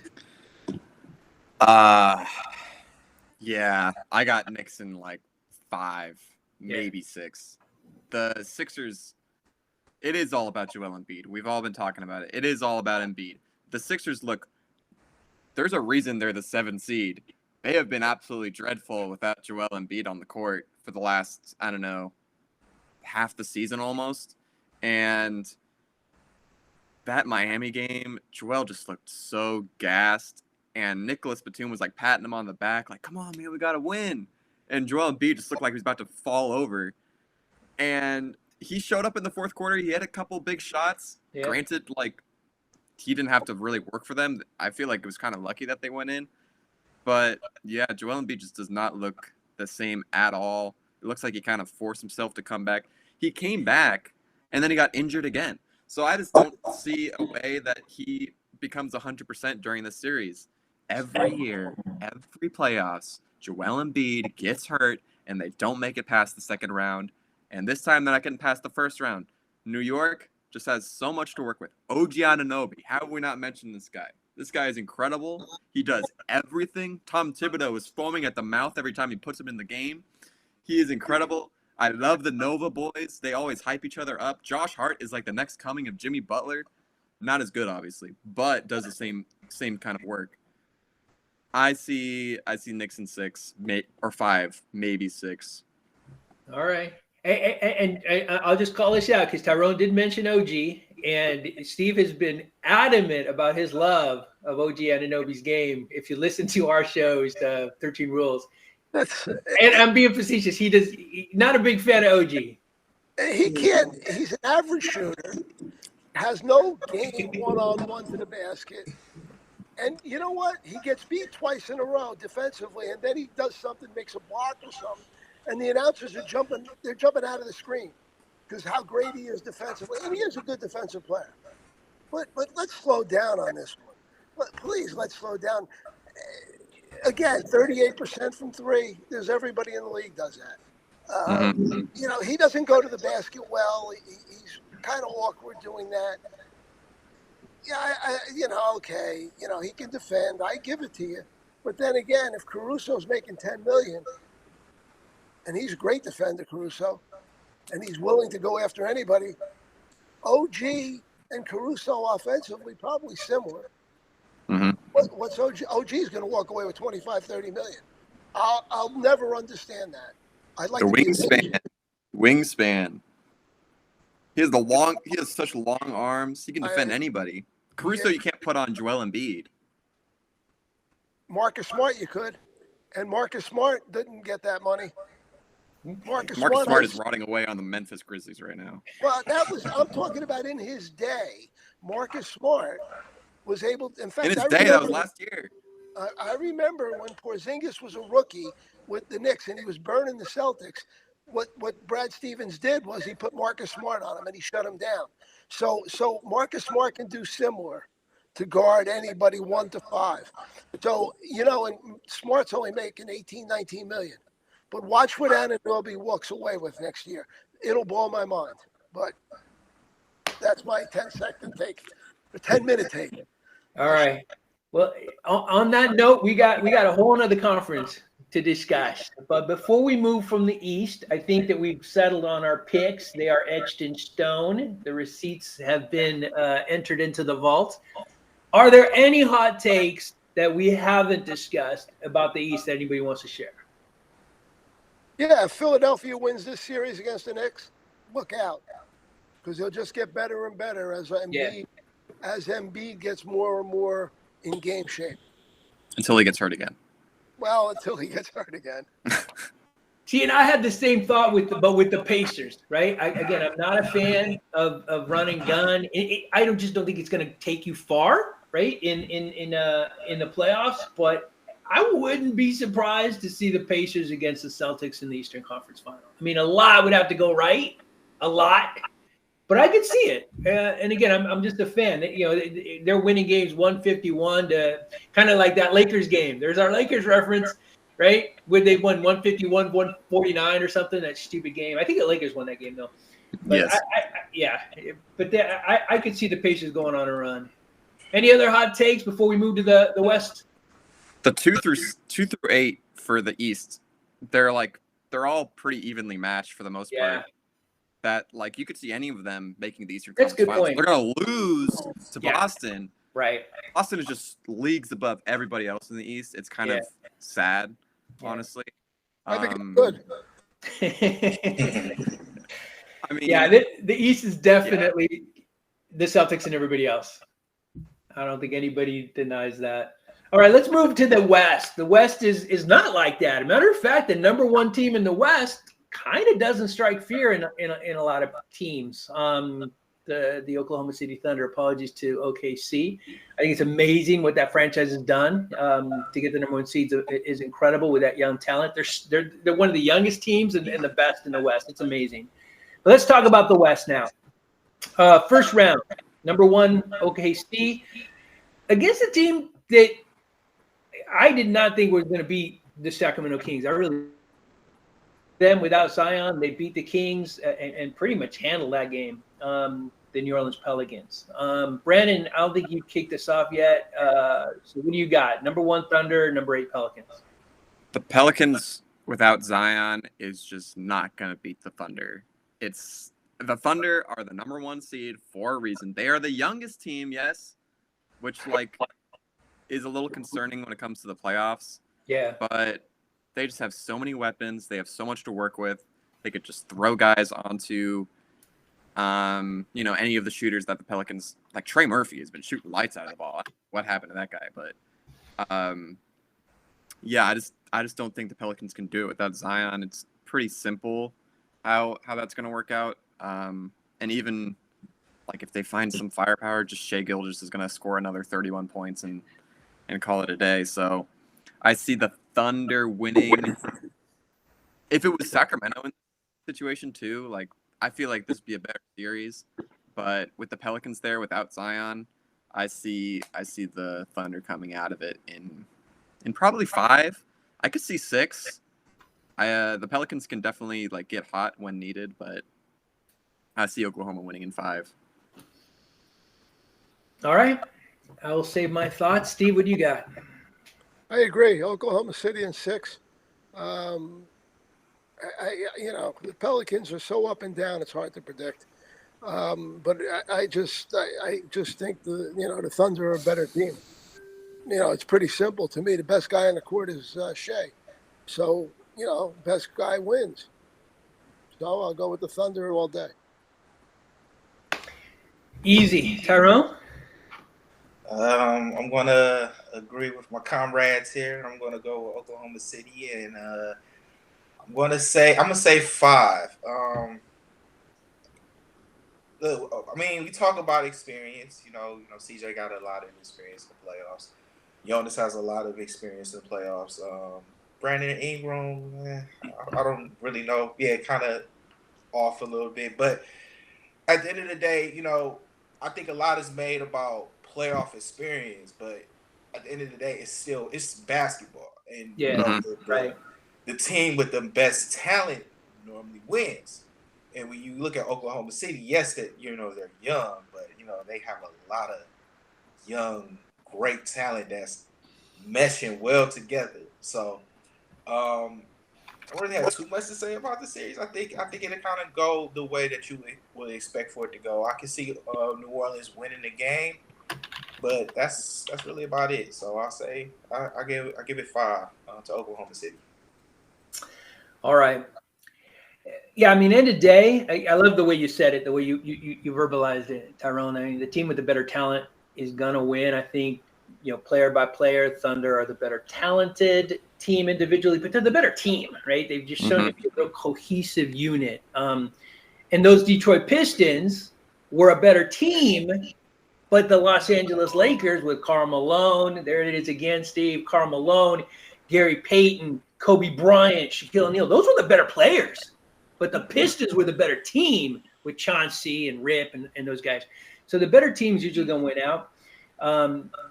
Yeah, I got Knicks in like 5, maybe 6. The Sixers, it is all about Joel Embiid. We've all been talking about it. It is all about Embiid. The Sixers there's a reason they're the 7th seed. They have been absolutely dreadful without Joel Embiid on the court for the last, I don't know, half the season almost. And that Miami game, Joel just looked so gassed. And Nicholas Batum was like patting him on the back, like, come on, man, we got to win. And Joel Embiid just looked like he was about to fall over. And he showed up in the fourth quarter. He had a couple big shots. Yeah. Granted, like, he didn't have to really work for them. I feel like it was kind of lucky that they went in. But, yeah, Joel Embiid just does not look the same at all. It looks like he kind of forced himself to come back. He came back, and then he got injured again. So I just don't see a way that he becomes 100% during this series. Every year, every playoffs, Joel Embiid gets hurt, and they don't make it past the second round. And this time, they're not getting past the first round. New York just has so much to work with. OG Anunoby, how have we not mentioned this guy? This guy is incredible. He does everything. Tom Thibodeau is foaming at the mouth every time he puts him in the game. He is incredible. I love the Nova boys. They always hype each other up. Josh Hart is like the next coming of Jimmy Butler. Not as good, obviously, but does the same kind of work. I see Knicks in 6 or 5, maybe 6. All right. And I'll just call this out because Tyrone did mention OG, and Steve has been adamant about his love of OG Anunoby's game. If you listen to our shows, 13 Rules, and I'm being facetious. He's not a big fan of OG. He can't. He's an average shooter, has no game one-on-one to the basket. And you know what? He gets beat twice in a row defensively, and then he does something, makes a block or something, and the announcers are jumping. They're jumping out of the screen because how great he is defensively, and he is a good defensive player. But let's slow down on this one. Please, let's slow down. Again, 38% from 3. There's everybody in the league does that. You know, he doesn't go to the basket well. He's kind of awkward doing that. Yeah, okay, he can defend. I give it to you. But then again, if Caruso's making $10 million, and he's a great defender, Caruso, and he's willing to go after anybody, OG and Caruso offensively probably similar. Mm-hmm. What's OG? OG's going to walk away with $25-30 million. I'll never understand that. I'd like the wingspan. He has such long arms. He can defend anybody. Caruso, you can't put on Joel Embiid. Marcus Smart, you could. And Marcus Smart didn't get that money. Marcus Smart is rotting away on the Memphis Grizzlies right now. Well, I'm talking about in his day. Marcus Smart was able. In fact, In his I day, remember, that was last year. I remember when Porzingis was a rookie with the Knicks and he was burning the Celtics. What Brad Stevens did was he put Marcus Smart on him and he shut him down. So Marcus Smart can do similar to guard anybody 1 to 5. So, and Smart's only making 18, 19 million. But watch what Anunoby walks away with next year. It'll blow my mind. But that's my 10-second take, or 10-minute take. All right. Well, on that note, we got a whole other conference to discuss. But before we move from the East, I think that we've settled on our picks. They are etched in stone. The receipts have been entered into the vault. Are there any hot takes that we haven't discussed about the East that anybody wants to share? Yeah, if Philadelphia wins this series against the Knicks, look out, because they'll just get better and better as Embiid gets more and more in game shape. Until he gets hurt again. Well, until he gets hurt again. See, and I had the same thought with the Pacers, right? I'm not a fan of run and gun. I don't think it's going to take you far, right? In the playoffs, but I wouldn't be surprised to see the Pacers against the Celtics in the Eastern Conference Final. I mean, a lot would have to go right, a lot, but I could see it. And again, I'm just a fan. They're winning games 151 to kind of like that Lakers game. There's our Lakers reference, right? Where they won 151, 149 or something. That stupid game. I think the Lakers won that game though. But Yes. I could see the Pacers going on a run. Any other hot takes before we move to the West? The 2 through 8 for the East, they're all pretty evenly matched for the most part. That you could see any of them making the Eastern Conference Finals. They're gonna lose to Boston. Right. Boston is just leagues above everybody else in the East. It's kind of sad, honestly. I think it's good. I mean, the East is definitely the Celtics and everybody else. I don't think anybody denies that. All right, let's move to the West. The West is not like that. As a matter of fact, the number one team in the West kind of doesn't strike fear in a lot of teams. The Oklahoma City Thunder. Apologies to OKC. I think it's amazing what that franchise has done to get the number one seeds. Is incredible with that young talent. They're one of the youngest teams and the best in the West. It's amazing. But let's talk about the West now. First round, number one OKC against a team that I did not think was going to beat the Sacramento Kings. Them without Zion, they beat the Kings and pretty much handled that game. The New Orleans Pelicans. Brandon, I don't think you kicked us off yet. So what do you got? Number one Thunder, number 8 Pelicans. The Pelicans without Zion is just not going to beat the Thunder. The Thunder are the number one seed for a reason. They are the youngest team, yes, which is a little concerning when it comes to the playoffs. Yeah. But they just have so many weapons. They have so much to work with. They could just throw guys onto, any of the shooters that the Pelicans, like Trey Murphy has been shooting lights out of the ball. What happened to that guy? But, I just don't think the Pelicans can do it without Zion. It's pretty simple how that's going to work out. And even if they find some firepower, just Shai Gilgeous is going to score another 31 points and call it a day. So I see the Thunder winning. If it was Sacramento in the situation too, I feel like this would be a better series. But with the Pelicans there without Zion, I see the Thunder coming out of it in probably 5. I could see 6. The Pelicans can definitely get hot when needed, but I see Oklahoma winning in 5. All right. I will save my thoughts. Steve, what do you got? I agree. Oklahoma City in 6. The Pelicans are so up and down; it's hard to predict. But I just think the Thunder are a better team. It's pretty simple to me. The best guy on the court is Shai, so best guy wins. So I'll go with the Thunder all day. Easy, Tyrone. I'm going to agree with my comrades here. I'm going to go with Oklahoma City, and I'm gonna say 5. Look, I mean, we talk about experience. CJ got a lot of experience in the playoffs. Jonas has a lot of experience in the playoffs. Brandon Ingram, I don't really know. Yeah, kind of off a little bit, but at the end of the day, I think a lot is made about playoff experience, but at the end of the day, it's basketball, and Yeah, right. the team with the best talent normally wins. And when you look at Oklahoma City, yes, that they're young, but they have a lot of young, great talent that's meshing well together. So I don't really have too much to say about the series. I think it'll kind of go the way that you would expect for it to go. I can see New Orleans winning the game, but that's really about it. So I'll say I give it 5 to Oklahoma City. All right. Yeah, I mean, end of day, I love the way you said it, the way you verbalized it, Tyrone. I mean, the team with the better talent is gonna win. I think, player by player, Thunder are the better talented team individually, but they're the better team, right? They've just shown to be a real cohesive unit. And those Detroit Pistons were a better team, but the Los Angeles Lakers with Karl Malone, there it is again, Steve, Karl Malone, Gary Payton, Kobe Bryant, Shaquille O'Neal, those were the better players. But the Pistons were the better team with Chauncey and Rip and those guys. So the better teams usually going to win out.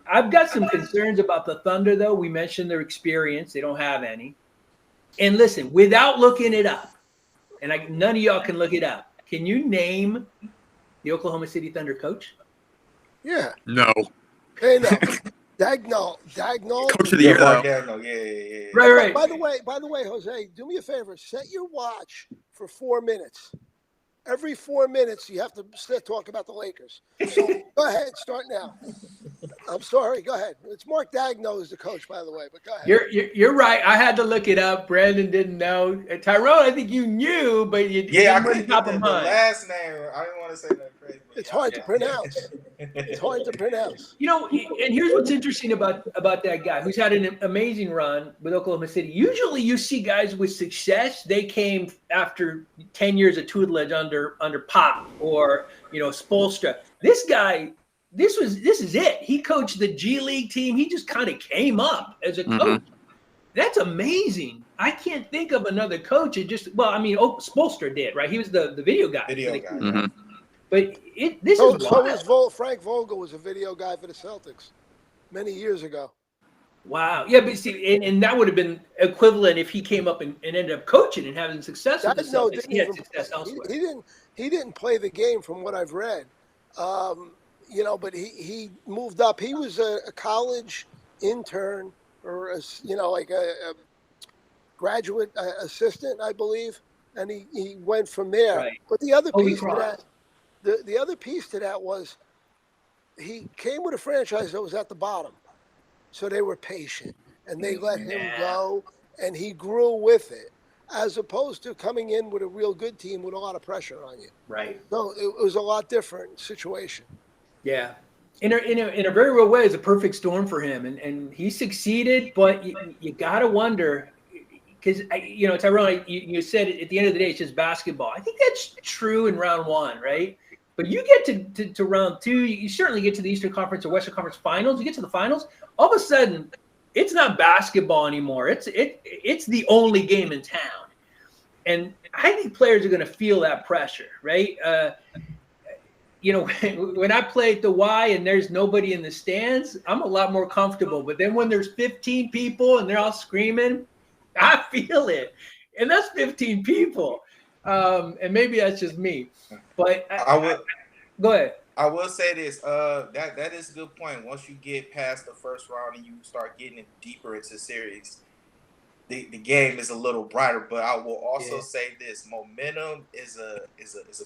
I've got some concerns about the Thunder, though. We mentioned their experience. They don't have any. And listen, without looking it up, and none of y'all can look it up, can you name the Oklahoma City Thunder coach? Yeah. No. Hey, no. Dagnall. Coach of the year, though. Yeah. Right. By the way, Jose, do me a favor. Set your watch for 4 minutes. Every 4 minutes, you have to talk about the Lakers. So go ahead, start now. I'm sorry. Go ahead. It's Mark Dagnall is the coach, by the way. But go ahead. You're right. I had to look it up. Brandon didn't know. Tyrone, I think you knew, but you I didn't couldn't top get of the mind. last name. I didn't want to say nothing crazy. It's hard to pronounce. It's hard to pronounce. And here's what's interesting about that guy who's had an amazing run with Oklahoma City. Usually you see guys with success, they came after 10 years of tutelage under Pop or, Spoelstra. This guy, this is it. He coached the G League team. He just kind of came up as a coach. That's amazing. I can't think of another coach. Spoelstra did, right? He was the video guy. But Frank Vogel was a video guy for the Celtics many years ago. Wow. Yeah, but see, and that would have been equivalent if he came up and ended up coaching and having success with the Celtics. He had success elsewhere. He didn't play the game from what I've read. But he moved up. He was a college intern or a graduate assistant, I believe, and he went from there. Right. But the other piece to that, the other piece to that was he came with a franchise that was at the bottom, so they were patient and they let him go, and he grew with it, as opposed to coming in with a real good team with a lot of pressure on you. Right. So it was a lot different situation. Yeah. In a very real way, it's a perfect storm for him, and he succeeded. But you got to wonder, because Tyrone, you said at the end of the day it's just basketball. I think that's true in round 1, right? But you get to round 2, you certainly get to the Eastern Conference or Western Conference Finals. You get to the finals, all of a sudden, it's not basketball anymore. It's the only game in town, and I think players are going to feel that pressure, right? When I play at the Y and there's nobody in the stands, I'm a lot more comfortable. But then when there's 15 people and they're all screaming, I feel it. And that's 15 people. And maybe that's just me. But go ahead. I will say this. That is a good point. Once you get past the first round and you start getting deeper into series, the game is a little brighter. But I will also say this: momentum is a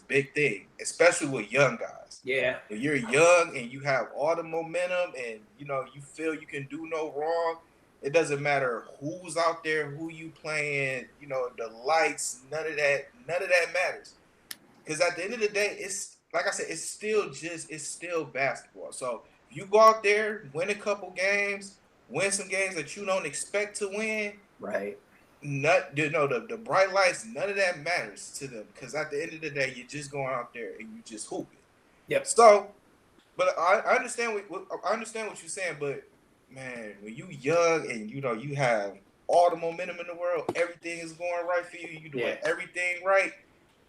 big thing, especially with young guys. Yeah. When you're young and you have all the momentum, and you feel you can do no wrong. It doesn't matter who's out there, who you playing, the lights. None of that matters. Because at the end of the day, it's like I said, it's still basketball. So if you go out there, win a couple games, win some games that you don't expect to win. Right. the bright lights, none of that matters to them because at the end of the day, you're just going out there and you just hooping. Yep. So, but I understand what you're saying, but man, when you young and you have all the momentum in the world, everything is going right for you. You doing everything right.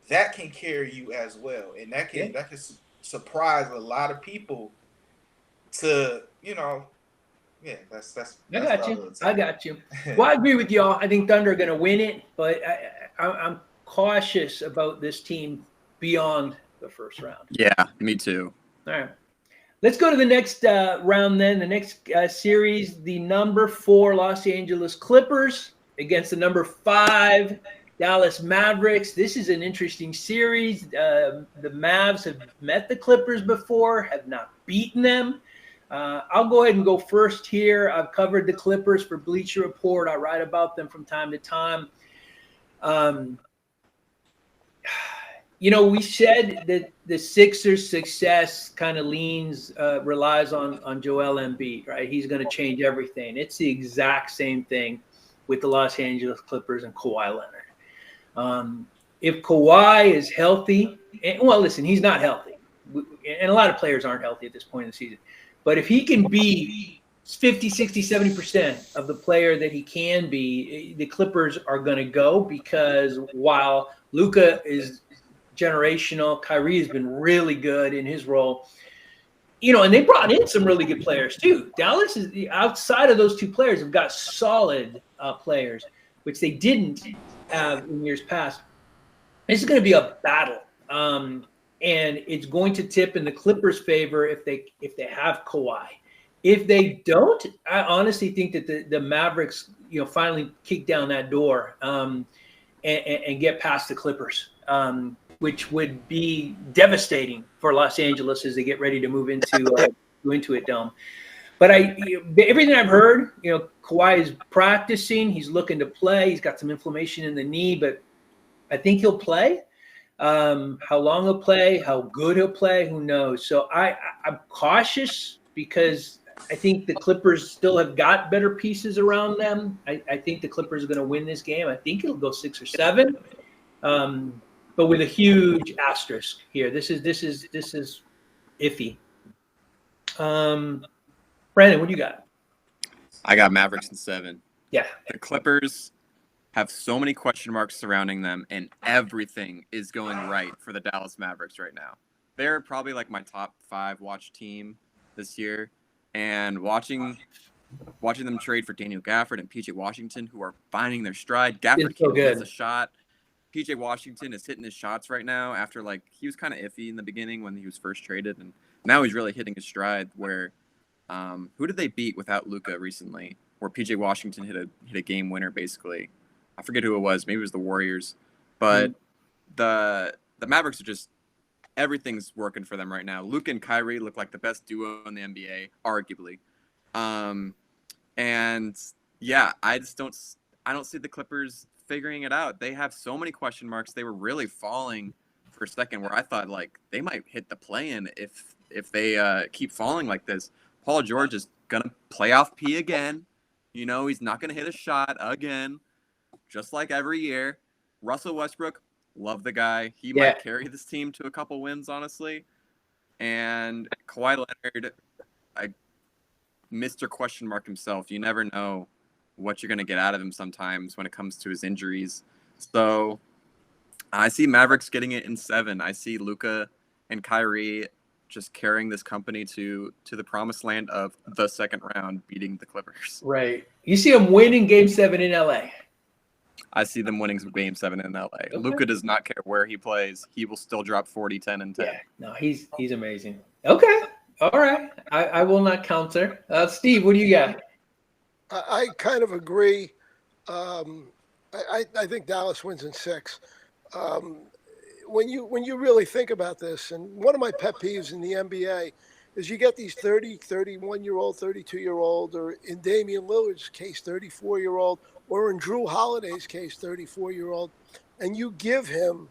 That can carry you as well, and that can surprise a lot of people. I got you. Well, I agree with y'all. I think Thunder are going to win it, but I'm cautious about this team beyond the first round. Yeah, me too. All right. Let's go to the next round then. The next series, the number 4 Los Angeles Clippers against the number 5 Dallas Mavericks. This is an interesting series. The Mavs have met the Clippers before, have not beaten them. I'll go ahead and go first here. I've covered the Clippers for Bleacher Report. I write about them from time to time. We said that the Sixers' success kind of relies on Joel Embiid, right? He's going to change everything. It's the exact same thing with the Los Angeles Clippers and Kawhi Leonard. If Kawhi is healthy, listen, he's not healthy. And a lot of players aren't healthy at this point in the season. But if he can be 50, 60, 70% of the player that he can be, the Clippers are going to go because while Luka is generational, Kyrie has been really good in his role. And they brought in some really good players too. Dallas is outside of those two players have got solid players, which they didn't have in years past. This is going to be a battle. And it's going to tip in the Clippers' favor if they have Kawhi. If they don't, I honestly think that the Mavericks, finally kick down that door and get past the Clippers, which would be devastating for Los Angeles as they get ready to move into it, Dome. But everything I've heard, Kawhi is practicing. He's looking to play. He's got some inflammation in the knee, but I think he'll play. How long he'll play, how good he'll play, who knows? So I'm cautious because I think the Clippers still have got better pieces around them. I think the Clippers are going to win this game. I think it'll go 6 or 7, but with a huge asterisk here. This is iffy. Brandon, what do you got? I got Mavericks in 7. Yeah, the Clippers have so many question marks surrounding them, and everything is going right for the Dallas Mavericks right now. They're probably like my top 5 watch team this year, and watching them trade for Daniel Gafford and PJ Washington, who are finding their stride. Gafford can't miss a shot. PJ Washington is hitting his shots right now after he was kind of iffy in the beginning when he was first traded, and now he's really hitting his stride. Where who did they beat without Luka recently? Where PJ Washington hit a game winner basically. I forget who it was. Maybe it was the Warriors. But the Mavericks are just – everything's working for them right now. Luka and Kyrie look like the best duo in the NBA, arguably. And, yeah, I don't see the Clippers figuring it out. They have so many question marks. They were really falling for a second where I thought, they might hit the play-in if they keep falling like this. Paul George is going to play off P again. He's not going to hit a shot again. Just like every year. Russell Westbrook, love the guy. He might carry this team to a couple wins, honestly. And Kawhi Leonard, Mr. Question Mark himself. You never know what you're going to get out of him sometimes when it comes to his injuries. So I see Mavericks getting it in 7. I see Luka and Kyrie just carrying this company to the promised land of the second round, beating the Clippers. Right. You see them winning Game 7 in LA. I see them winning some Game 7 in LA. Okay. Luka does not care where he plays. He will still drop 40, 10, and 10. Yeah, no, he's amazing. Okay. All right. I will not counter. Steve, what do you got? I kind of agree. I think Dallas wins in 6. When you really think about this, and one of my pet peeves in the NBA is you get these 30, 31-year-old, 32-year-old, or in Damian Lillard's case, 34-year-old, or in Drew Holiday's case, 34-year-old, and you give him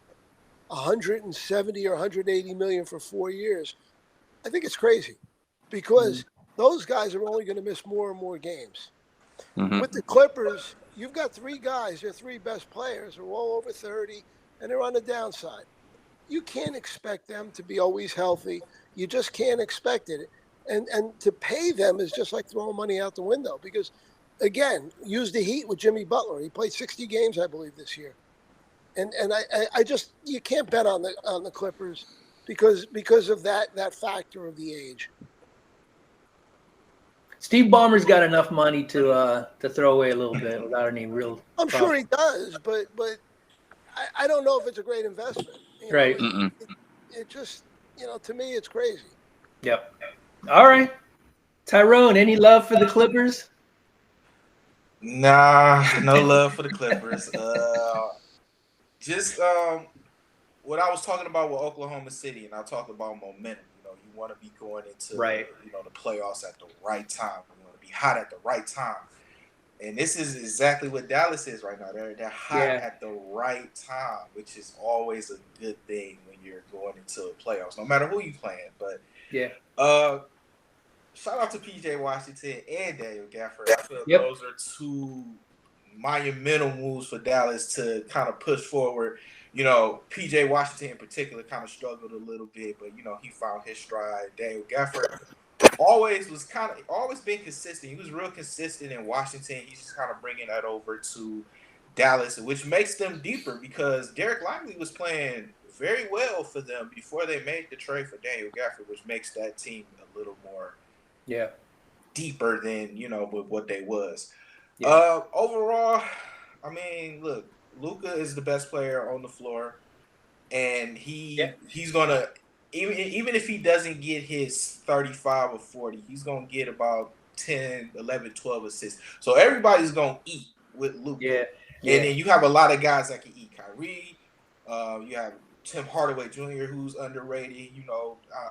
170 or 180 million for 4 years. I think it's crazy because those guys are only going to miss more and more games. Mm-hmm. With the Clippers, you've got three guys, your three best players are all over 30, and they're on the downside. You can't expect them to be always healthy. You just can't expect it. And to pay them is just like throwing money out the window because, again, use the Heat with Jimmy Butler. He played 60 games, I believe, this year. And I just you can't bet on the Clippers because of that factor of the age. Steve Ballmer's got enough money to throw away a little bit without any real. I'm sure he does, but I don't know if it's a great investment. You know, Right. It just, to me, it's crazy. Yep. All right. Tyrone, any love for the Clippers? Nah, no love for the Clippers. Just what I was talking about with Oklahoma City, and I talked about momentum. You want to be going into the playoffs at the right time. You want to be hot at the right time. And this is exactly what Dallas is right now. They're hot at the right time, which is always a good thing when you're going into the playoffs, no matter who you're playing. But shout out to P.J. Washington and Daniel Gafford. I feel those are two monumental moves for Dallas to kind of push forward. P.J. Washington in particular kind of struggled a little bit, but he found his stride. Daniel Gafford always been consistent. He was real consistent in Washington. He's just kind of bringing that over to Dallas, which makes them deeper because Derek Lively was playing very well for them before they made the trade for Daniel Gafford, which makes that team a little more deeper than with what they was. Overall, I mean, look, Luka is the best player on the floor, and he's gonna even if he doesn't get his 35 or 40, he's gonna get about 10, 11, 12 assists. So everybody's gonna eat with Luka. And then you have a lot of guys that can eat. Kyrie, you have Tim Hardaway Jr., who's underrated.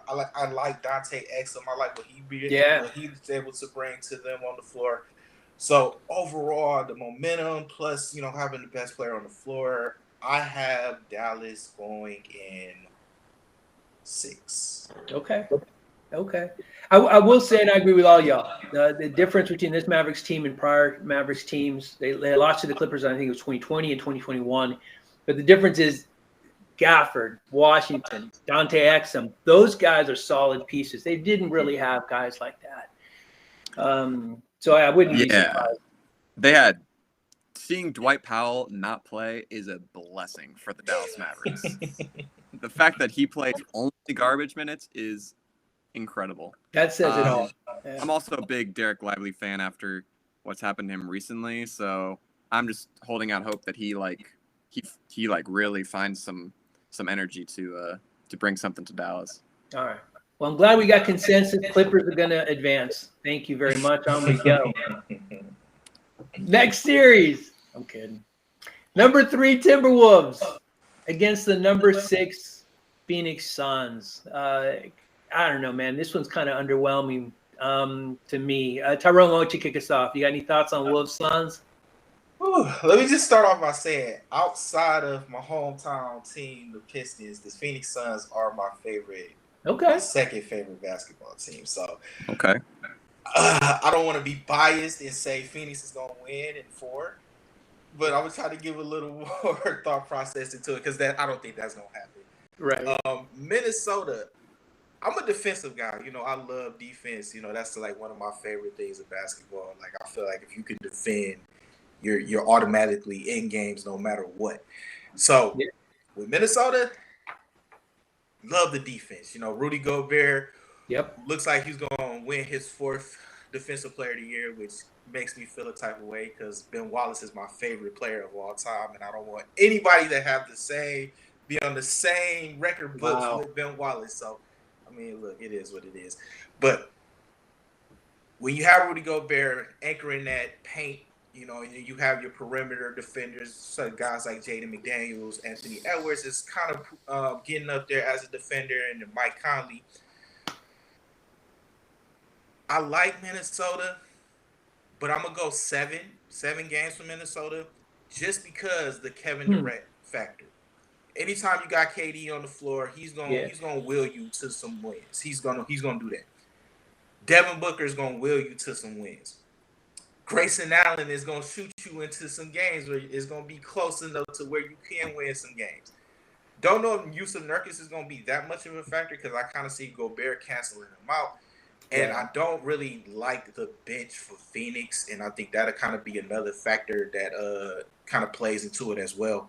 I like Dante Exum. I like what he's able to bring to them on the floor. So overall, the momentum plus having the best player on the floor, I have Dallas going in 6. Okay. I will say, and I agree with all y'all, the difference between this Mavericks team and prior Mavericks teams, they lost to the Clippers, I think it was 2020 and 2021. But the difference is Gafford, Washington, Dante Exum, those guys are solid pieces. They didn't really have guys like that. So I wouldn't be surprised. They had seeing Dwight Powell not play is a blessing for the Dallas Mavericks. The fact that he plays only garbage minutes is incredible. That says it all. Yeah. I'm also a big Derek Lively fan after what's happened to him recently, so I'm just holding out hope that he really finds some energy to bring something to Dallas. All right. Well, I'm glad we got consensus. Clippers are going to advance. Thank you very much. On we go. Next series. I'm kidding. Number 3 Timberwolves against the number 6 Phoenix Suns. I don't know, man. This one's kind of underwhelming to me. Tyrone, why don't you kick us off? You got any thoughts on Wolves Suns? Let me just start off by saying, outside of my hometown team, the Pistons, the Phoenix Suns are my favorite. My second favorite basketball team. So, I don't want to be biased and say Phoenix is going to win in 4, but I would try to give a little more thought process into it because I don't think that's going to happen. Right. Minnesota, I'm a defensive guy. I love defense. That's like one of my favorite things of basketball. Like I feel like if you can defend, you're automatically in games no matter what. So with Minnesota, love the defense. Rudy Gobert looks like he's going to win his 4th Defensive Player of the Year, which makes me feel a type of way because Ben Wallace is my favorite player of all time, and I don't want anybody to have be on the same record books with Ben Wallace. So, I mean, look, it is what it is. But when you have Rudy Gobert anchoring that paint, you have your perimeter defenders, so guys like Jaden McDaniels, Anthony Edwards is kind of getting up there as a defender, and Mike Conley. I like Minnesota, but I'm going to go 7 games for Minnesota just because the Kevin Durant factor. Anytime you got KD on the floor, he's going to will you to some wins. He's going to do that. Devin Booker is going to will you to some wins. Grayson Allen is going to shoot you into some games where it's going to be close enough to where you can win some games. Don't know if Yusuf Nurkic is going to be that much of a factor because I kind of see Gobert canceling him out. And I don't really like the bench for Phoenix, and I think that'll kind of be another factor that kind of plays into it as well.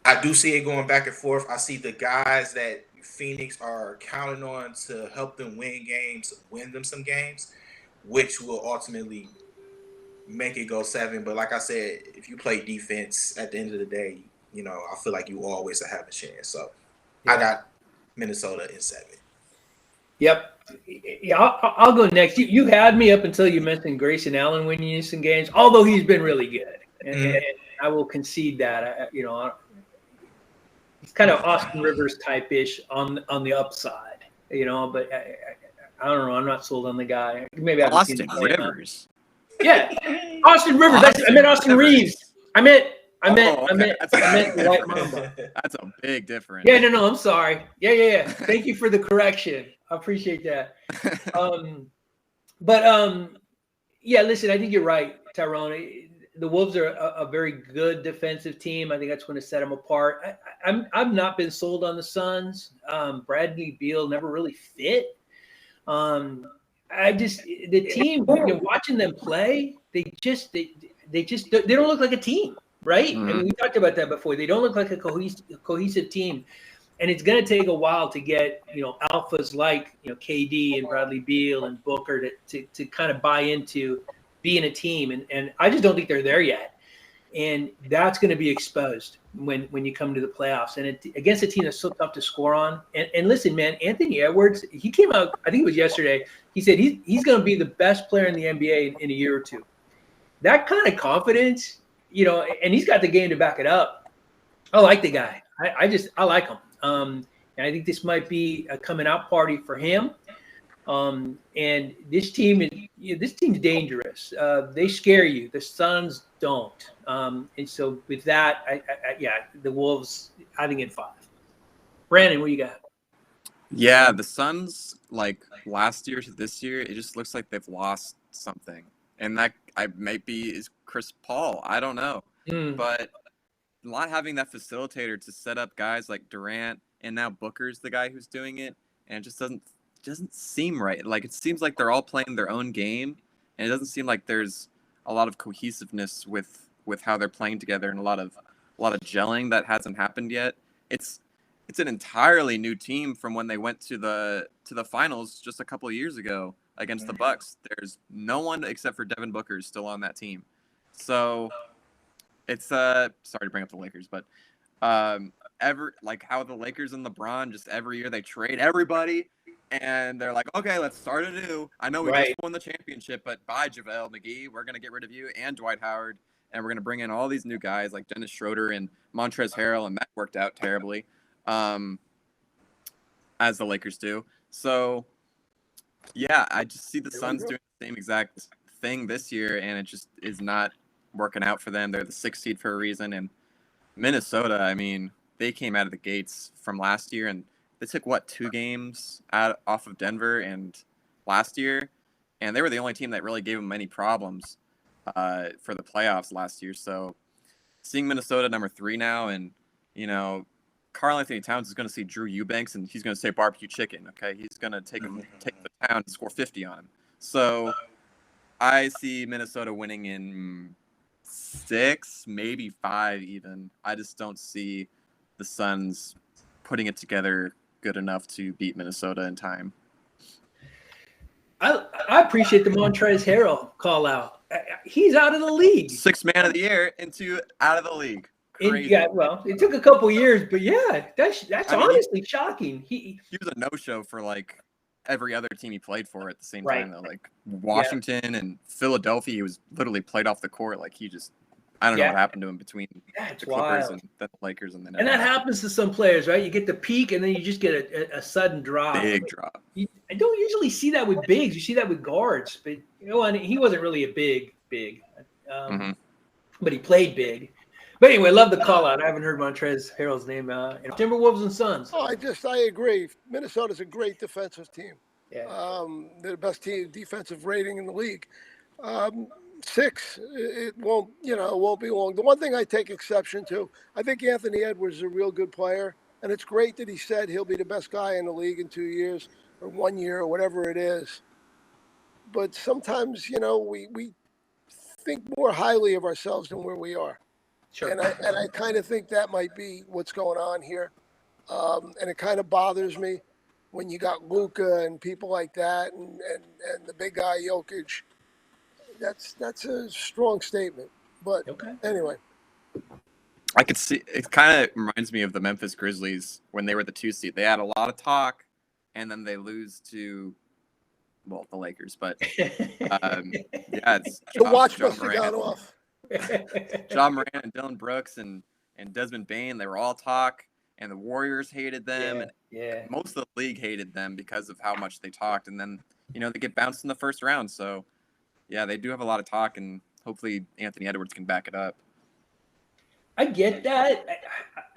I do see it going back and forth. I see the guys that Phoenix are counting on to help them win games, win them some games, which will ultimately make it go 7. But like I said, if you play defense at the end of the day, you know, I feel like you always have a chance. So I got Minnesota in 7. Yep. Yeah, I'll go next. You had me up until you mentioned Grayson Allen winning you some games, although he's been really good. And I will concede that. He's kind of Austin Rivers type-ish on the upside, but I don't know. I'm not sold on the guy. Maybe I haven't seen Austin Rivers. Yeah, Austin Rivers. I meant Austin Reeves. I meant the White Mamba. That's a big difference. Yeah, no, I'm sorry. Yeah. Thank you for the correction. I appreciate that. Listen, I think you're right, Tyrone. The Wolves are a very good defensive team. I think that's going to set them apart. I've not been sold on the Suns. Bradley Beal never really fit. The team, watching them play, they don't look like a team, right? Mm-hmm. I mean, we talked about that before. They don't look like a cohesive team, and it's going to take a while to get alphas like KD and Bradley Beal and Booker to kind of buy into being a team, and I just don't think they're there yet, and that's going to be exposed when you come to the playoffs and against a team that's so tough to score on. And listen, man, Anthony Edwards, he came out, I think it was yesterday. He said he's going to be the best player in the NBA in a year or two. That kind of confidence, and he's got the game to back it up. I like the guy. I like him. And I think this might be a coming out party for him. And this team's dangerous. They scare you. The Suns don't. And so with that, the Wolves, I think in 5. Brandon, what you got? Yeah, the Suns, like last year to this year, it just looks like they've lost something. And that might be is Chris Paul. I don't know. But not having that facilitator to set up guys like Durant, and now Booker's the guy who's doing it, and it just doesn't seem right. Like, it seems like they're all playing their own game, and it doesn't seem like there's a lot of cohesiveness with how they're playing together, and a lot of gelling that hasn't happened yet. It's an entirely new team from when they went to the finals just a couple of years ago against the Bucks. There's no one except for Devin Booker still on that team. So it's sorry to bring up the Lakers, but how the Lakers and LeBron just every year they trade everybody. And they're like, okay, let's start anew. I know we just won the championship, but bye, JaVale McGee. We're going to get rid of you and Dwight Howard. And we're going to bring in all these new guys like Dennis Schroeder and Montrezl Harrell. And that worked out terribly, as the Lakers do. So, yeah, I just see the Suns doing the same exact thing this year. And it just is not working out for them. They're the 6th seed for a reason. And Minnesota, I mean, they came out of the gates from last year and they took 2 games off of Denver and last year, and they were the only team that really gave them any problems for the playoffs last year. So seeing Minnesota number 3 now, and Karl Anthony Towns is going to see Drew Eubanks and he's going to say barbecue chicken. Okay, he's going to take the town and score 50 on him. So I see Minnesota winning in 6, maybe 5 even. I just don't see the Suns putting it together good enough to beat Minnesota in time. I appreciate the Montrezl Harrell call out. He's out of the league. 6th man of the year into out of the league. Crazy. It took a couple years, but that's honestly shocking. He was a no-show for like every other team he played for at the same time though. Like Washington and Philadelphia, he was literally played off the court. Like he just I don't know what happened to him between the Clippers and the Lakers and then. And that happens to some players, right? You get the peak and then you just get a sudden drop. Big drop. I don't usually see that with bigs. You see that with guards, but and he wasn't really a big, but he played big. But anyway, love the call out. I haven't heard Montrezl Harrell's name. Timberwolves and Suns. Oh, I agree. Minnesota's a great defensive team. Yeah. They're the best team defensive rating in the league. 6. It won't, it won't be long. The one thing I take exception to, I think Anthony Edwards is a real good player, and it's great that he said he'll be the best guy in the league in 2 years or 1 year or whatever it is. But sometimes, we think more highly of ourselves than where we are. Sure. And I kind of think that might be what's going on here. And it kind of bothers me when you got Luka and people like that and the big guy Jokic. That's a strong statement. But Okay. anyway. I could see it. Kind of reminds me of the Memphis Grizzlies when they were the 2 seed. They had a lot of talk, and then they lose to, the Lakers. But it's The watch John must have gone off. John Moran and Dylan Brooks and Desmond Bane, they were all talk, and the Warriors hated them, and most of the league hated them because of how much they talked. And then they get bounced in the first round. So they do have a lot of talk, and hopefully Anthony Edwards can back it up. I get that.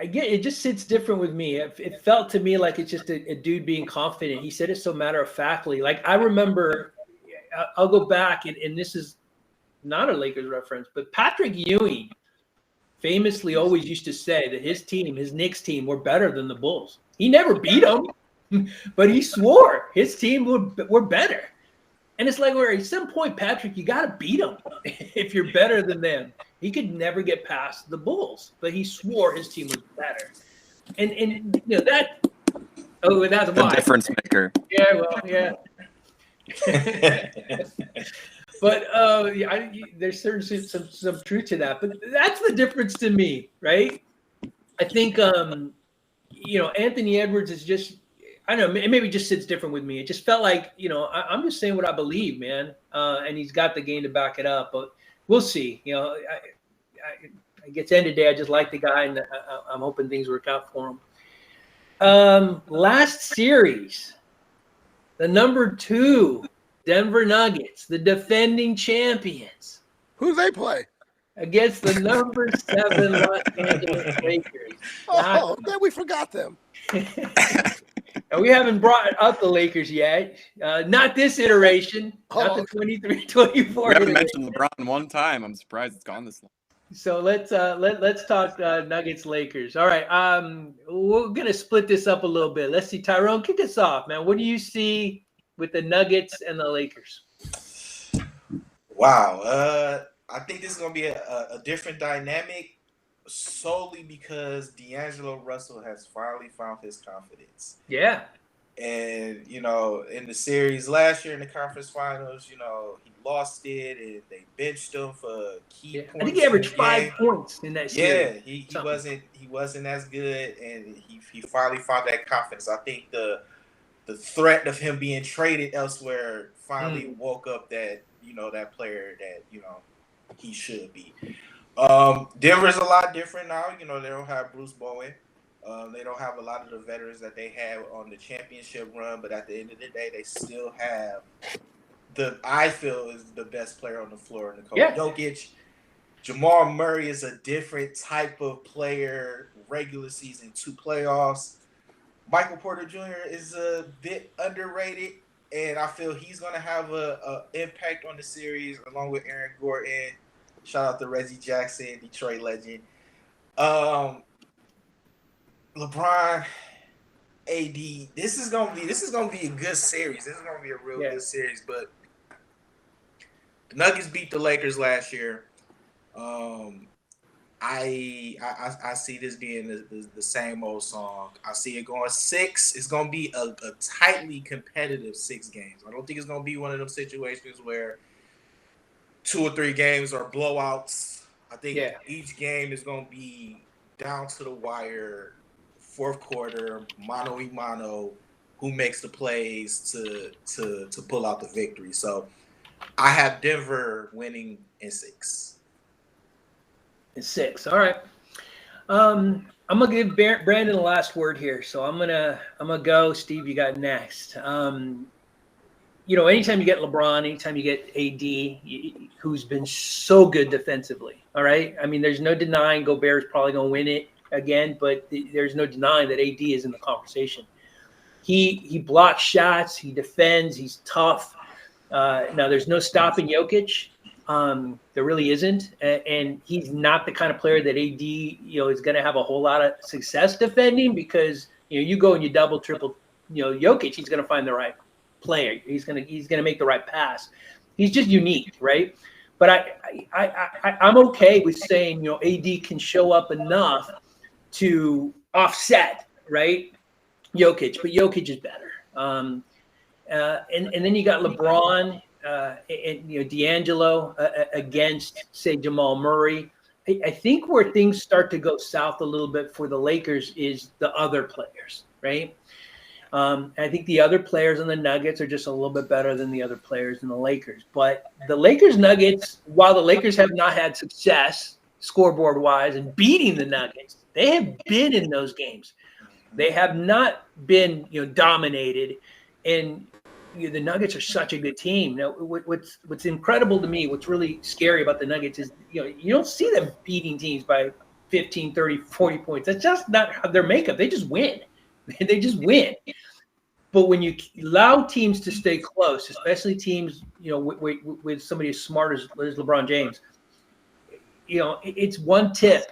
I get it. Just sits different with me. It felt to me like it's just a dude being confident. He said it so matter of factly. Like I remember, I'll go back, and this is not a Lakers reference, but Patrick Ewing famously always used to say that his Knicks team, were better than the Bulls. He never beat them, but he swore his team were better. And it's like, at some point, Patrick, you got to beat them if you're better than them. He could never get past the Bulls, but he swore his team was better. And that. Oh, that's why. The difference maker. Yeah, But there's certainly some truth to that. But that's the difference to me, right? I think Anthony Edwards is just. I don't know, it maybe just sits different with me. It just felt like, I'm just saying what I believe, man. And he's got the game to back it up, but we'll see. I guess end of the day, I just like the guy, and I'm hoping things work out for him. Last series, the number 2 Denver Nuggets, the defending champions. Who they play? Against the number 7 Los Angeles Lakers. Oh, man, we forgot them. And we haven't brought up the Lakers yet. Not this iteration. Not the 23-24. We haven't mentioned LeBron one time. I'm surprised it's gone this long. So let's talk Nuggets Lakers. All right. We're gonna split this up a little bit. Let's see. Tyrone, kick us off, man. What do you see with the Nuggets and the Lakers? Wow. I think this is gonna be a different dynamic, solely because D'Angelo Russell has finally found his confidence. Yeah. And, in the series last year in the conference finals, he lost it and they benched him for key points. I think he averaged 5 points in that series. Yeah, he wasn't as good, and he finally found that confidence. I think the threat of him being traded elsewhere finally woke up that, that player that, he should be. Denver's a lot different now. They don't have Bruce Bowen. They don't have a lot of the veterans that they had on the championship run, but at the end of the day, they still have I feel is the best player on the floor, Nikola Jokic. Jamal Murray is a different type of player, regular season to playoffs. Michael Porter Jr. is a bit underrated, and I feel he's going to have a impact on the series along with Aaron Gordon. Shout out to Reggie Jackson, Detroit legend. LeBron, AD. This is gonna be a good series. This is gonna be a real good series. But the Nuggets beat the Lakers last year. I see this being the same old song. I see it going 6. It's gonna be a tightly competitive 6 games. I don't think it's gonna be one of those situations where 2 or 3 games are blowouts. I think each game is going to be down to the wire, fourth quarter, mano a mano, who makes the plays to pull out the victory. So I have Denver winning in 6. In 6. All right. I'm gonna give Brandon the last word here. So I'm gonna go. Steve, you got next. Anytime you get LeBron, anytime you get AD, who's been so good defensively, all right? I mean, there's no denying Gobert's probably going to win it again, but there's no denying that AD is in the conversation. He blocks shots, he defends, he's tough. Now, there's no stopping Jokic. There really isn't, and he's not the kind of player that AD is going to have a whole lot of success defending, because you go and you double triple Jokic, he's going to find the right player. He's going to make the right pass. He's just unique, right? But I'm okay with saying AD can show up enough to offset, right, Jokic, but Jokic is better. And then you got LeBron and D'Angelo against, say, Jamal Murray. I think where things start to go south a little bit for the Lakers is the other players, right? I think the other players in the Nuggets are just a little bit better than the other players in the Lakers. But the Lakers Nuggets, while the Lakers have not had success scoreboard-wise and beating the Nuggets, they have been in those games. They have not been dominated. And the Nuggets are such a good team. Now, what's incredible to me, what's really scary about the Nuggets is you don't see them beating teams by 15, 30, 40 points. That's just not their makeup. They just win. They just win. But when you allow teams to stay close, especially teams, with somebody as smart as LeBron James, it's one tip,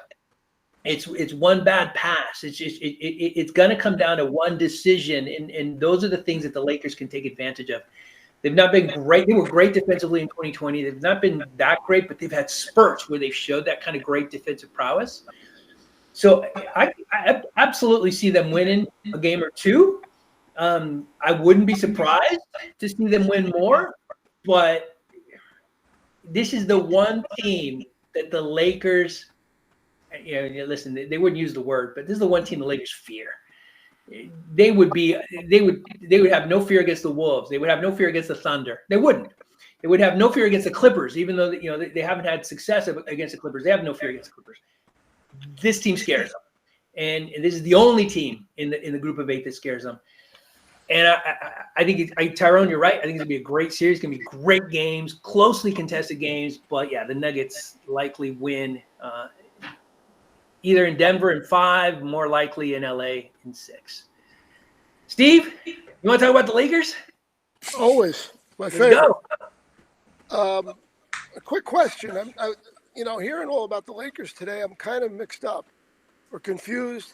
it's one bad pass. It's going to come down to one decision, and those are the things that the Lakers can take advantage of. They've not been great. They were great defensively in 2020. They've not been that great, but they've had spurts where they've showed that kind of great defensive prowess. So I absolutely see them winning a game or two. I wouldn't be surprised to see them win more, but this is the one team that the Lakers, listen, they wouldn't use the word, but this is the one team the Lakers fear. They would have no fear against the Wolves. They would have no fear against the Thunder. They wouldn't. They would have no fear against the Clippers, even though they haven't had success against the Clippers. They have no fear against the Clippers. This team scares them, and this is the only team in the group of 8 that scares them. And I think Tyrone, you're right. I think it's gonna be a great series. It's gonna be great games, closely contested games. But yeah, the Nuggets likely win either in Denver in 5, more likely in LA in 6. Steve, you want to talk about the Lakers? Always my favorite. A quick question. Hearing all about the Lakers today, I'm kind of mixed up or confused.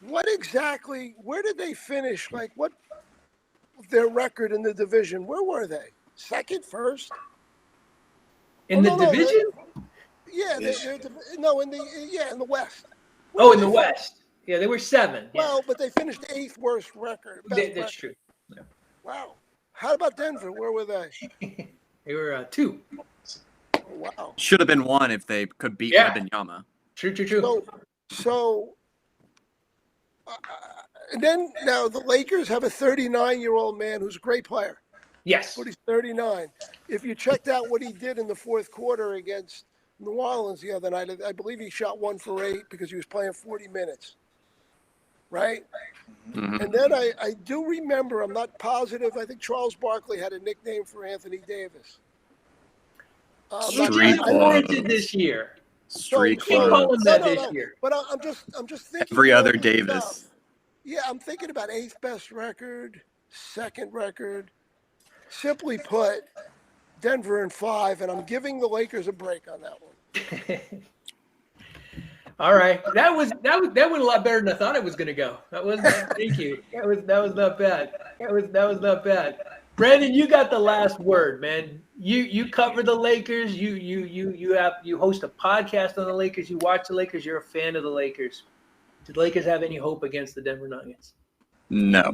Where did they finish? Like, what their record in the division? Where were they? Second, first? In the division? Yeah, in the West. In the West. Yeah, they were 7. Well, yeah. but they finished 8th worst record. That's true. Yeah. Wow. How about Denver? Where were they? They were 2. Wow. Should have been 1 if they could beat Wembanyama. True. So then now the Lakers have a 39-year-old man who's a great player. Yes. But he's 39. If you checked out what he did in the fourth quarter against New Orleans the other night, I believe he shot 1 for 8 because he was playing 40 minutes. Right? Mm-hmm. And then I do remember, I'm not positive, I think Charles Barkley had a nickname for Anthony Davis. Street I did this year. Street this year. But I'm just thinking. Every other Davis. Stuff. Yeah, I'm thinking about 8th best record, 2nd record. Simply put, Denver in 5, and I'm giving the Lakers a break on that one. All right, that went a lot better than I thought it was going to go. Thank you. That was not bad. That was not bad. Brandon, you got the last word, man. You cover the Lakers. You host a podcast on the Lakers. You watch the Lakers. You're a fan of the Lakers. Do the Lakers have any hope against the Denver Nuggets? No,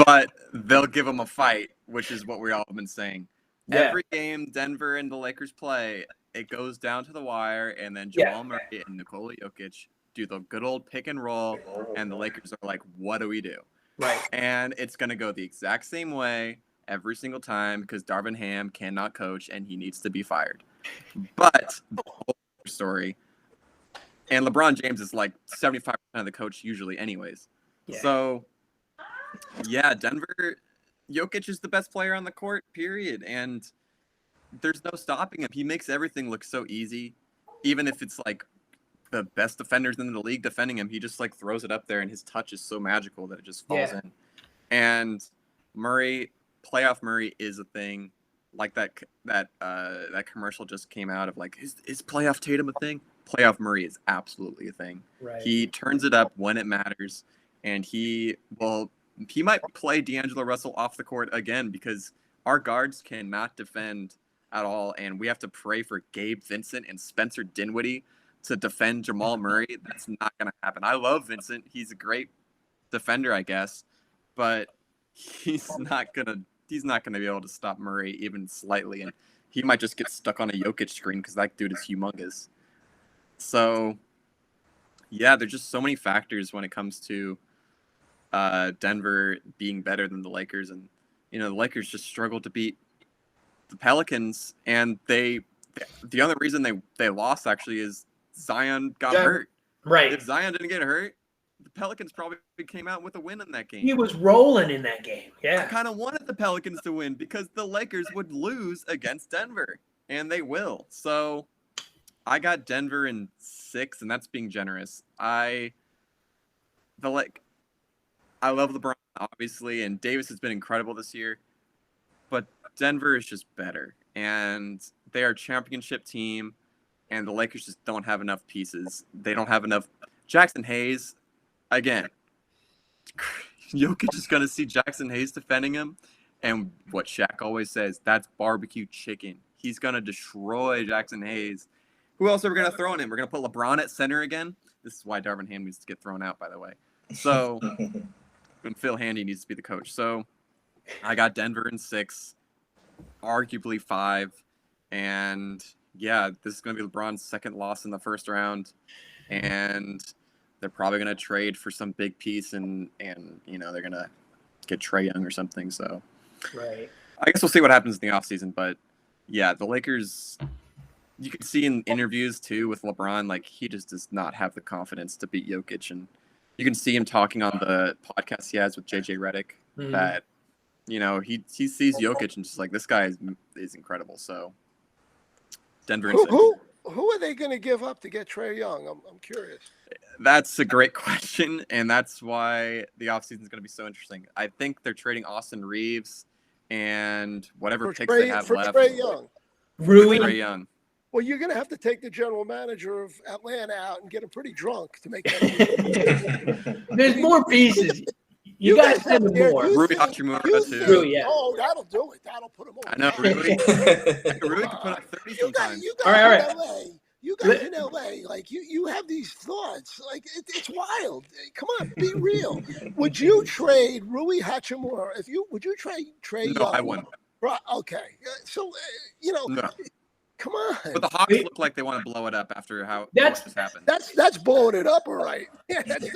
but they'll give them a fight, which is what we all have been saying. Yeah. Every game Denver and the Lakers play, it goes down to the wire, and then Jamal Murray and Nikola Jokic do the good old pick and roll, and the Lakers are like, what do we do? Right. And it's going to go the exact same way every single time because Darvin Ham cannot coach, and he needs to be fired. But the whole story, and LeBron James is like 75% of the coach usually anyways. Yeah. So, yeah, Denver, Jokic is the best player on the court, period, and there's no stopping him. He makes everything look so easy. Even if it's like the best defenders in the league defending him, he just like throws it up there, and his touch is so magical that it just falls in. And Murray, playoff Murray is a thing. like that commercial just came out of like, is playoff Tatum a thing? Playoff Murray is absolutely a thing. Right. He turns it up when it matters, and he might play D'Angelo Russell off the court again because our guards cannot defend at all, and we have to pray for Gabe Vincent and Spencer Dinwiddie to defend Jamal Murray. That's not going to happen. I love Vincent. He's a great defender, I guess, but he's not going to be able to stop Murray even slightly, and he might just get stuck on a Jokic screen because that dude is humongous. So, yeah, there's just so many factors when it comes to Denver being better than the Lakers, and the Lakers just struggled to beat the Pelicans, and the other reason they lost actually is Zion got hurt. Right. If Zion didn't get hurt, the Pelicans probably came out with a win in that game. He was rolling in that game. Yeah. I kind of wanted the Pelicans to win because the Lakers would lose against Denver, and they will. So I got Denver in 6, and that's being generous. I love LeBron, obviously, and Davis has been incredible this year, but Denver is just better, and they are a championship team, and the Lakers just don't have enough pieces. They don't have enough. Jackson Hayes, again, Jokic is going to see Jackson Hayes defending him, and what Shaq always says, that's barbecue chicken. He's going to destroy Jackson Hayes. Who else are we going to throw in him? We're going to put LeBron at center again? This is why Darvin Ham needs to get thrown out, by the way. So, and Phil Handy needs to be the coach. So, I got Denver in 6, arguably 5, and yeah, this is going to be LeBron's second loss in the first round, and they're probably going to trade for some big piece, and they're going to get Trae Young or something. So, right. I guess we'll see what happens in the offseason, but yeah, the Lakers, you can see in interviews too with LeBron, like he just does not have the confidence to beat Jokic, and you can see him talking on the podcast he has with JJ Redick that he sees Jokic and just like, this guy is incredible. So Denver. Who are they going to give up to get Trae Young? I'm curious. That's a great question, and that's why the offseason is going to be so interesting. I think they're trading Austin Reeves and whatever picks they have left. Trae Young. Trae Young. Well, you're going to have to take the general manager of Atlanta out and get him pretty drunk to make that. There's more pieces. You got to send him more. Rui Hachimura, too. Rui, yeah. Oh, that'll do it. That'll put him on. I know, Rui can put up 30 sometimes. All right. You guys in LA, like you have these thoughts. Like it's wild. Come on, be real. Would you trade Rui Hachimura? Would you trade Trae Young? No, I wouldn't. Right. Okay. So no. Come on. But the Hawks look like they want to blow it up after what just happened. That's blowing it up, all right. Yeah, that's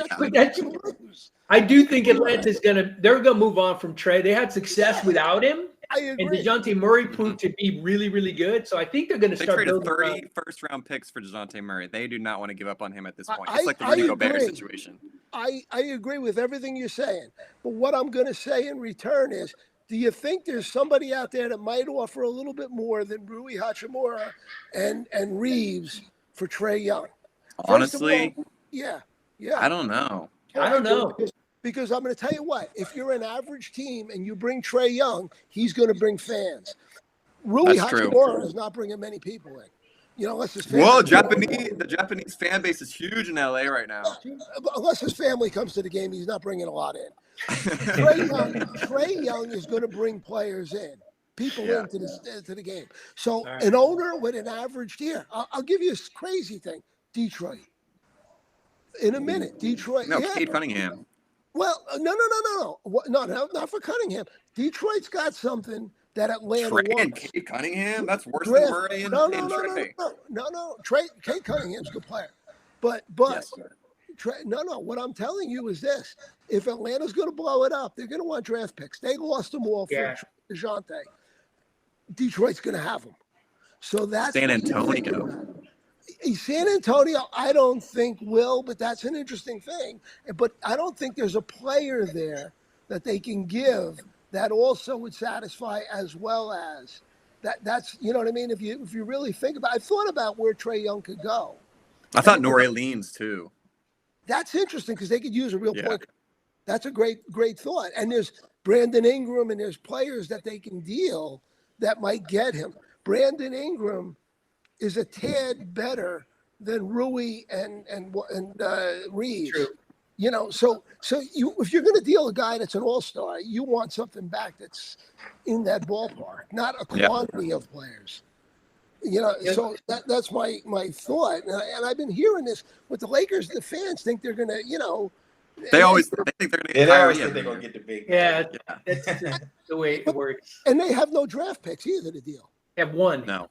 I do think Atlanta's they're gonna move on from Trae. They had success without him. I agree. And DeJounte Murray proved to be really, really good. So I think they're gonna start building. They traded 30 first-round picks for DeJounte Murray. They do not want to give up on him at this point. It's like the Rudy Gobert situation. I agree with everything you're saying. But what I'm gonna say in return is, do you think there's somebody out there that might offer a little bit more than Rui Hachimura and Reeves for Trae Young? Honestly, yeah. I don't know. I don't know. Because I'm going to tell you what, if you're an average team and you bring Trae Young, he's going to bring fans. Rui Hachimura is not bringing many people in. Unless his family. Well, the Japanese fan base is huge in LA right now. Unless his family comes to the game, he's not bringing a lot in. Trae Young is going to bring players in, people into the game. So an owner with an average year, I'll give you a crazy thing. Detroit. In a minute, Detroit. No, Cade Cunningham. Well, no, not for Cunningham. Detroit's got something that Atlanta wants. And Cade Cunningham? That's worse than Murray and Trae. No. Cade Cunningham's a good player. But yes, what I'm telling you is this. If Atlanta's going to blow it up, they're going to want draft picks. They lost them all for DeJounte. Detroit's going to have them. So that's San Antonio. San Antonio, I don't think will, but that's an interesting thing. But I don't think there's a player there that they can give that also would satisfy as well as that. That's, you know what I mean? If you really think about it, I've thought about where Trae Young could go. I thought New Orleans too. That's interesting because they could use a real point. That's a great thought. And there's Brandon Ingram and there's players that they can deal that might get him. Brandon Ingram is a tad better than Rui and Reeves. True. You know, so you if you're going to deal a guy that's an all-star, you want something back that's in that ballpark, not a quantity of players. You know, so that's my thought, and I've been hearing this with the Lakers. The fans think they're going to, you know, they think they're going to get They Kyrie always think every they're gonna year. get the big. Yeah, that's the way it works. and they have no draft picks either to deal. They have one. No,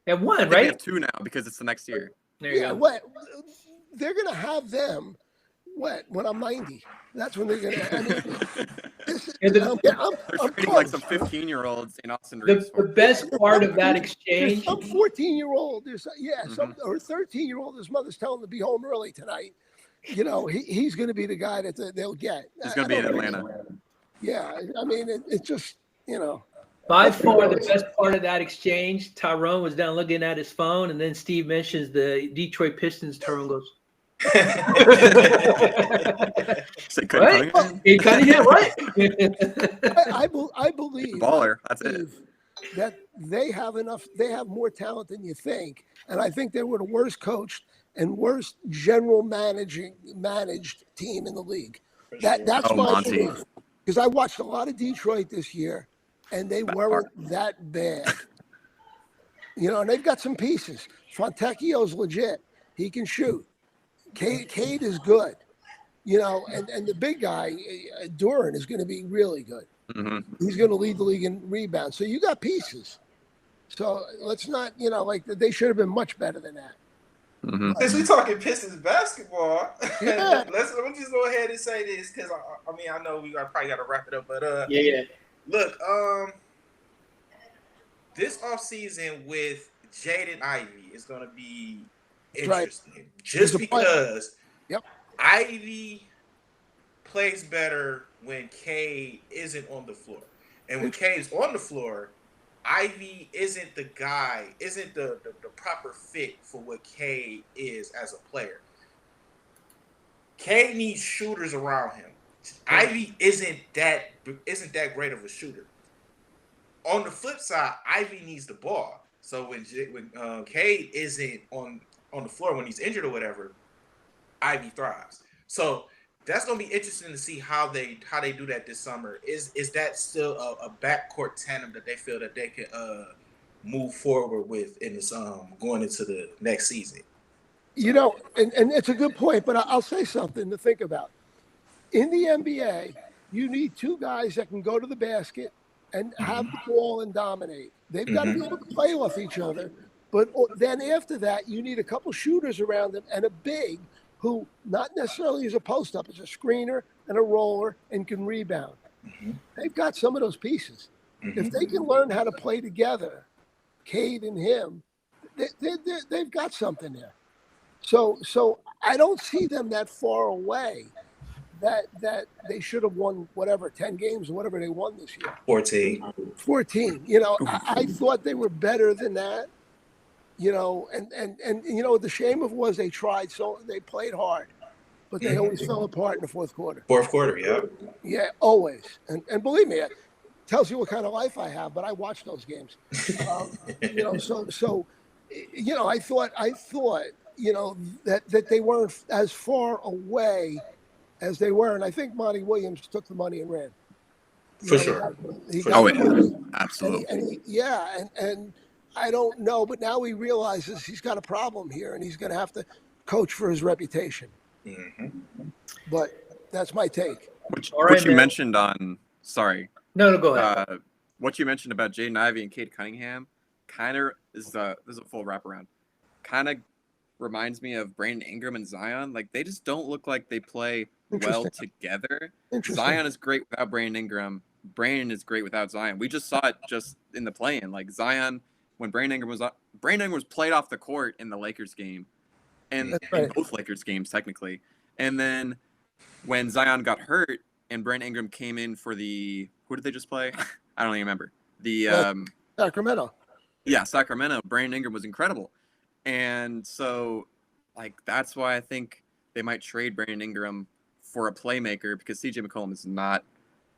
They have one, I think they right? have 2 now because it's the next year. There you Yeah, go. what they're going to have them. When I'm 90, that's when they're going to. I mean, And They're treating like some 15-year-olds in Austin Reeves. the best part of that There's exchange. some 14-year-old. There's some or 13-year-old. His mother's telling him to be home early tonight. You know, he's going to be the guy that they'll get. He's going to be in Atlanta. Yeah, I mean, it's just, you know. By far, the best part of that exchange, Tyrone was down looking at his phone, and then Steve mentions the Detroit Pistons. Tyrone goes, Say "What? Cunningham? Hey, Cunningham, what?" I believe Baller. That's it. that they have enough. They have more talent than you think, and I think they were the worst coached and worst general managed team in the league. That's Oh, my Monty. belief. Because I watched a lot of Detroit this year, and they weren't that bad. You know, and they've got some pieces. Fontecchio's legit. He can shoot. Cade is good. You know, and the big guy, Duran, is going to be really good. Mm-hmm. He's going to lead the league in rebounds. So you got pieces. So let's not, you know, like they should have been much better than that. Mm-hmm. Since we talking Pistons basketball, Yeah. let me just go ahead and say this because I mean I know we probably got to wrap it up, but Yeah. look, this offseason with Jaden Ivey is going to be interesting, just because Ivy plays better when Cade isn't on the floor, and when Cade's on the floor, Ivy isn't the guy, isn't the proper fit for what Cade is as a player. Cade needs shooters around him. Ivy isn't that great of a shooter. On the flip side, Ivy needs the ball. So when Cade isn't on the floor when he's injured or whatever, Ivy thrives. So that's gonna be interesting to see how they do that this summer. Is that still a backcourt tandem that they feel that they can move forward with in this going into the next season? You know, and it's a good point, but I'll say something to think about. In the NBA, you need 2 guys that can go to the basket and have the ball and dominate. They've got to be able to play off each other. But then after that, you need a couple shooters around them and a big who not necessarily is a post-up, is a screener and a roller and can rebound. They've got some of those pieces. If they can learn how to play together, Cade and him, they've got something there. So I don't see them that far away that they should have won whatever, 10 games or whatever they won this year. 14. You know, I thought they were better than that. You know, and you know, the shame of it was they tried, so they played hard, but they always fell apart in the fourth quarter. Yeah, always. And believe me, it tells you what kind of life I have, but I watch those games. You know, so you know, I thought, you know, that they weren't as far away as they were, and I think Monty Williams took the money and ran. For sure. He got the money, Absolutely. And I don't know, but now he realizes he's got a problem here, and he's going to have to coach for his reputation. But that's my take. What you mentioned on, sorry. No, go ahead. What you mentioned about Jaden Ivey and Cade Cunningham kind of is a full wraparound. Kind of reminds me of Brandon Ingram and Zion. Like, they just don't look like they play well together. Zion is great without Brandon Ingram. Brandon is great without Zion. We just saw it just in the play-in. Like, Zion, when Brandon Ingram was played off the court in the Lakers game, and in both Lakers games technically. And then when Zion got hurt and Brandon Ingram came in for who did they just play? I don't even remember. Sacramento. Yeah, Sacramento. Brandon Ingram was incredible. And so, like, that's why I think they might trade Brandon Ingram for a playmaker, because CJ McCollum is not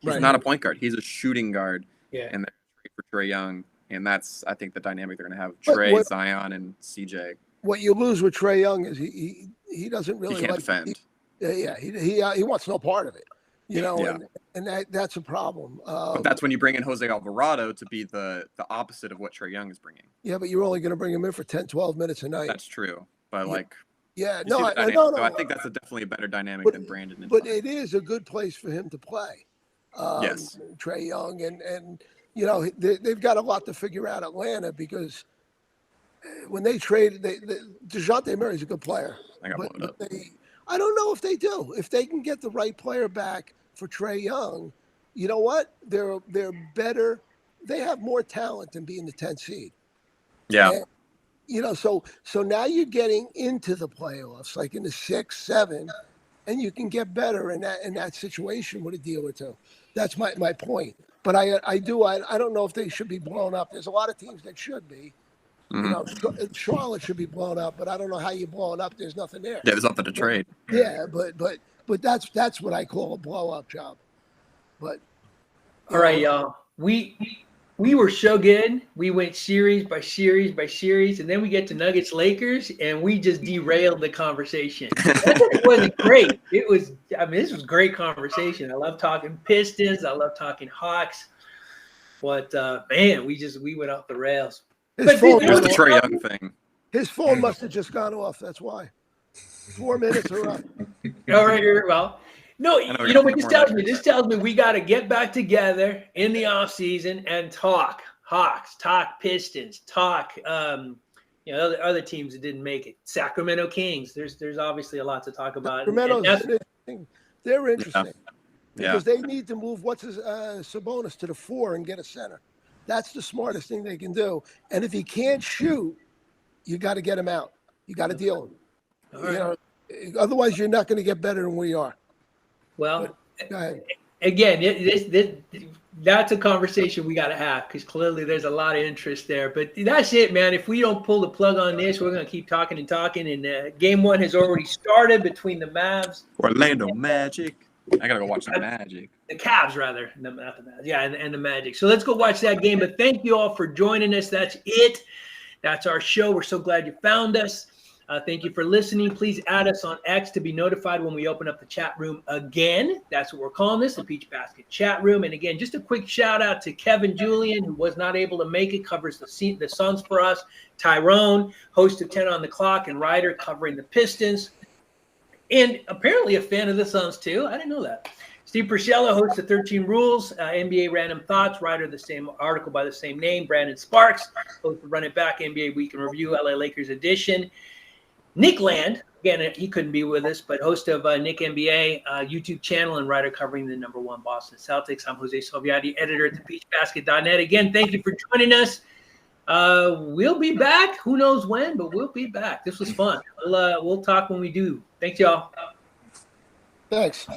a point guard. He's a shooting guard. Yeah. And they're trade for Trae Young And that's, I think, the dynamic they're going to have. But Trey, what- Zion, and CJ. What you lose with Trae Young is he doesn't really He can't like defend. He wants no part of it, Yeah. and that's a problem. But that's when you bring in Jose Alvarado to be the opposite of what Trey Young is bringing. Yeah, but you're only going to bring him in for 10, 12 minutes a night. That's true. But like, Yeah, you see the dynamic. no. So I think that's definitely a better dynamic than Brandon. And But Zion. it is a good place for him to play. Yes. Trae Young and they've got a lot to figure out Atlanta because when they traded, DeJounte Murray's a good player. I got blown up. I don't know if they do. If they can get the right player back for Trae Young, you know what? They're better. They have more talent than being the 10th seed. Yeah. And, so now you're getting into the playoffs, like in the 6, 7, and you can get better in that situation with a deal or two. That's my point. But I don't know if they should be blown up. There's a lot of teams that should be. Mm-hmm. Charlotte should be blown up, but I don't know how you blow it up. There's nothing there. Yeah, there's nothing to trade. Yeah, but that's what I call a blow up job. But all right, y'all. We were so good. We went series by series by series, and then we get to Nuggets Lakers, and we just derailed the conversation. It wasn't great. This was great conversation. I love talking Pistons. I love talking Hawks. But man, we went off the rails. His phone, It was the Trey Young thing. His phone must have just gone off. That's why. 4 minutes are up. All right, well. No, what this tells me? This tells me we got to get back together in the off season and talk Hawks, talk Pistons, talk other teams that didn't make it. Sacramento Kings. There's obviously a lot to talk about. They're interesting Yeah. because they need to move Sabonis to the 4 and get a center. That's the smartest thing they can do. And if he can't shoot, you got to get him out. You got to deal with him. Right. Otherwise, you're not going to get better than we are. Well, Go ahead. again, that's a conversation we got to have because clearly there's a lot of interest there. But that's it, man. If we don't pull the plug on this, we're going to keep talking and talking. And game 1 has already started between the Mavs. Orlando Magic. I got to go watch the Magic. The Cavs, rather. Not the Mavs. Yeah, and the Magic. So let's go watch that game. But thank you all for joining us. That's it. That's our show. We're so glad you found us. Thank you for listening. Please add us on X to be notified when we open up the chat room again. That's what we're calling this, the PeachBasket chat room. And again, just a quick shout out to Kevin Julian, who was not able to make it, covers the Suns for us. Tyrone, host of 10 on the Clock, and writer covering the Pistons. And apparently a fan of the Suns, too. I didn't know that. Steve Priscilla, host of 13 Rules, NBA Random Thoughts, writer of the same article by the same name. Brandon Sparks, host of Run It Back, NBA Week in Review, LA Lakers edition. Nick Land, again, he couldn't be with us, but host of Nick NBA YouTube channel and writer covering the #1 Boston Celtics. I'm Jose Salviati, editor at thePeachBasket.net. Again, thank you for joining us. We'll be back. Who knows when, but we'll be back. This was fun. We'll talk when we do. Thanks, y'all. Thanks.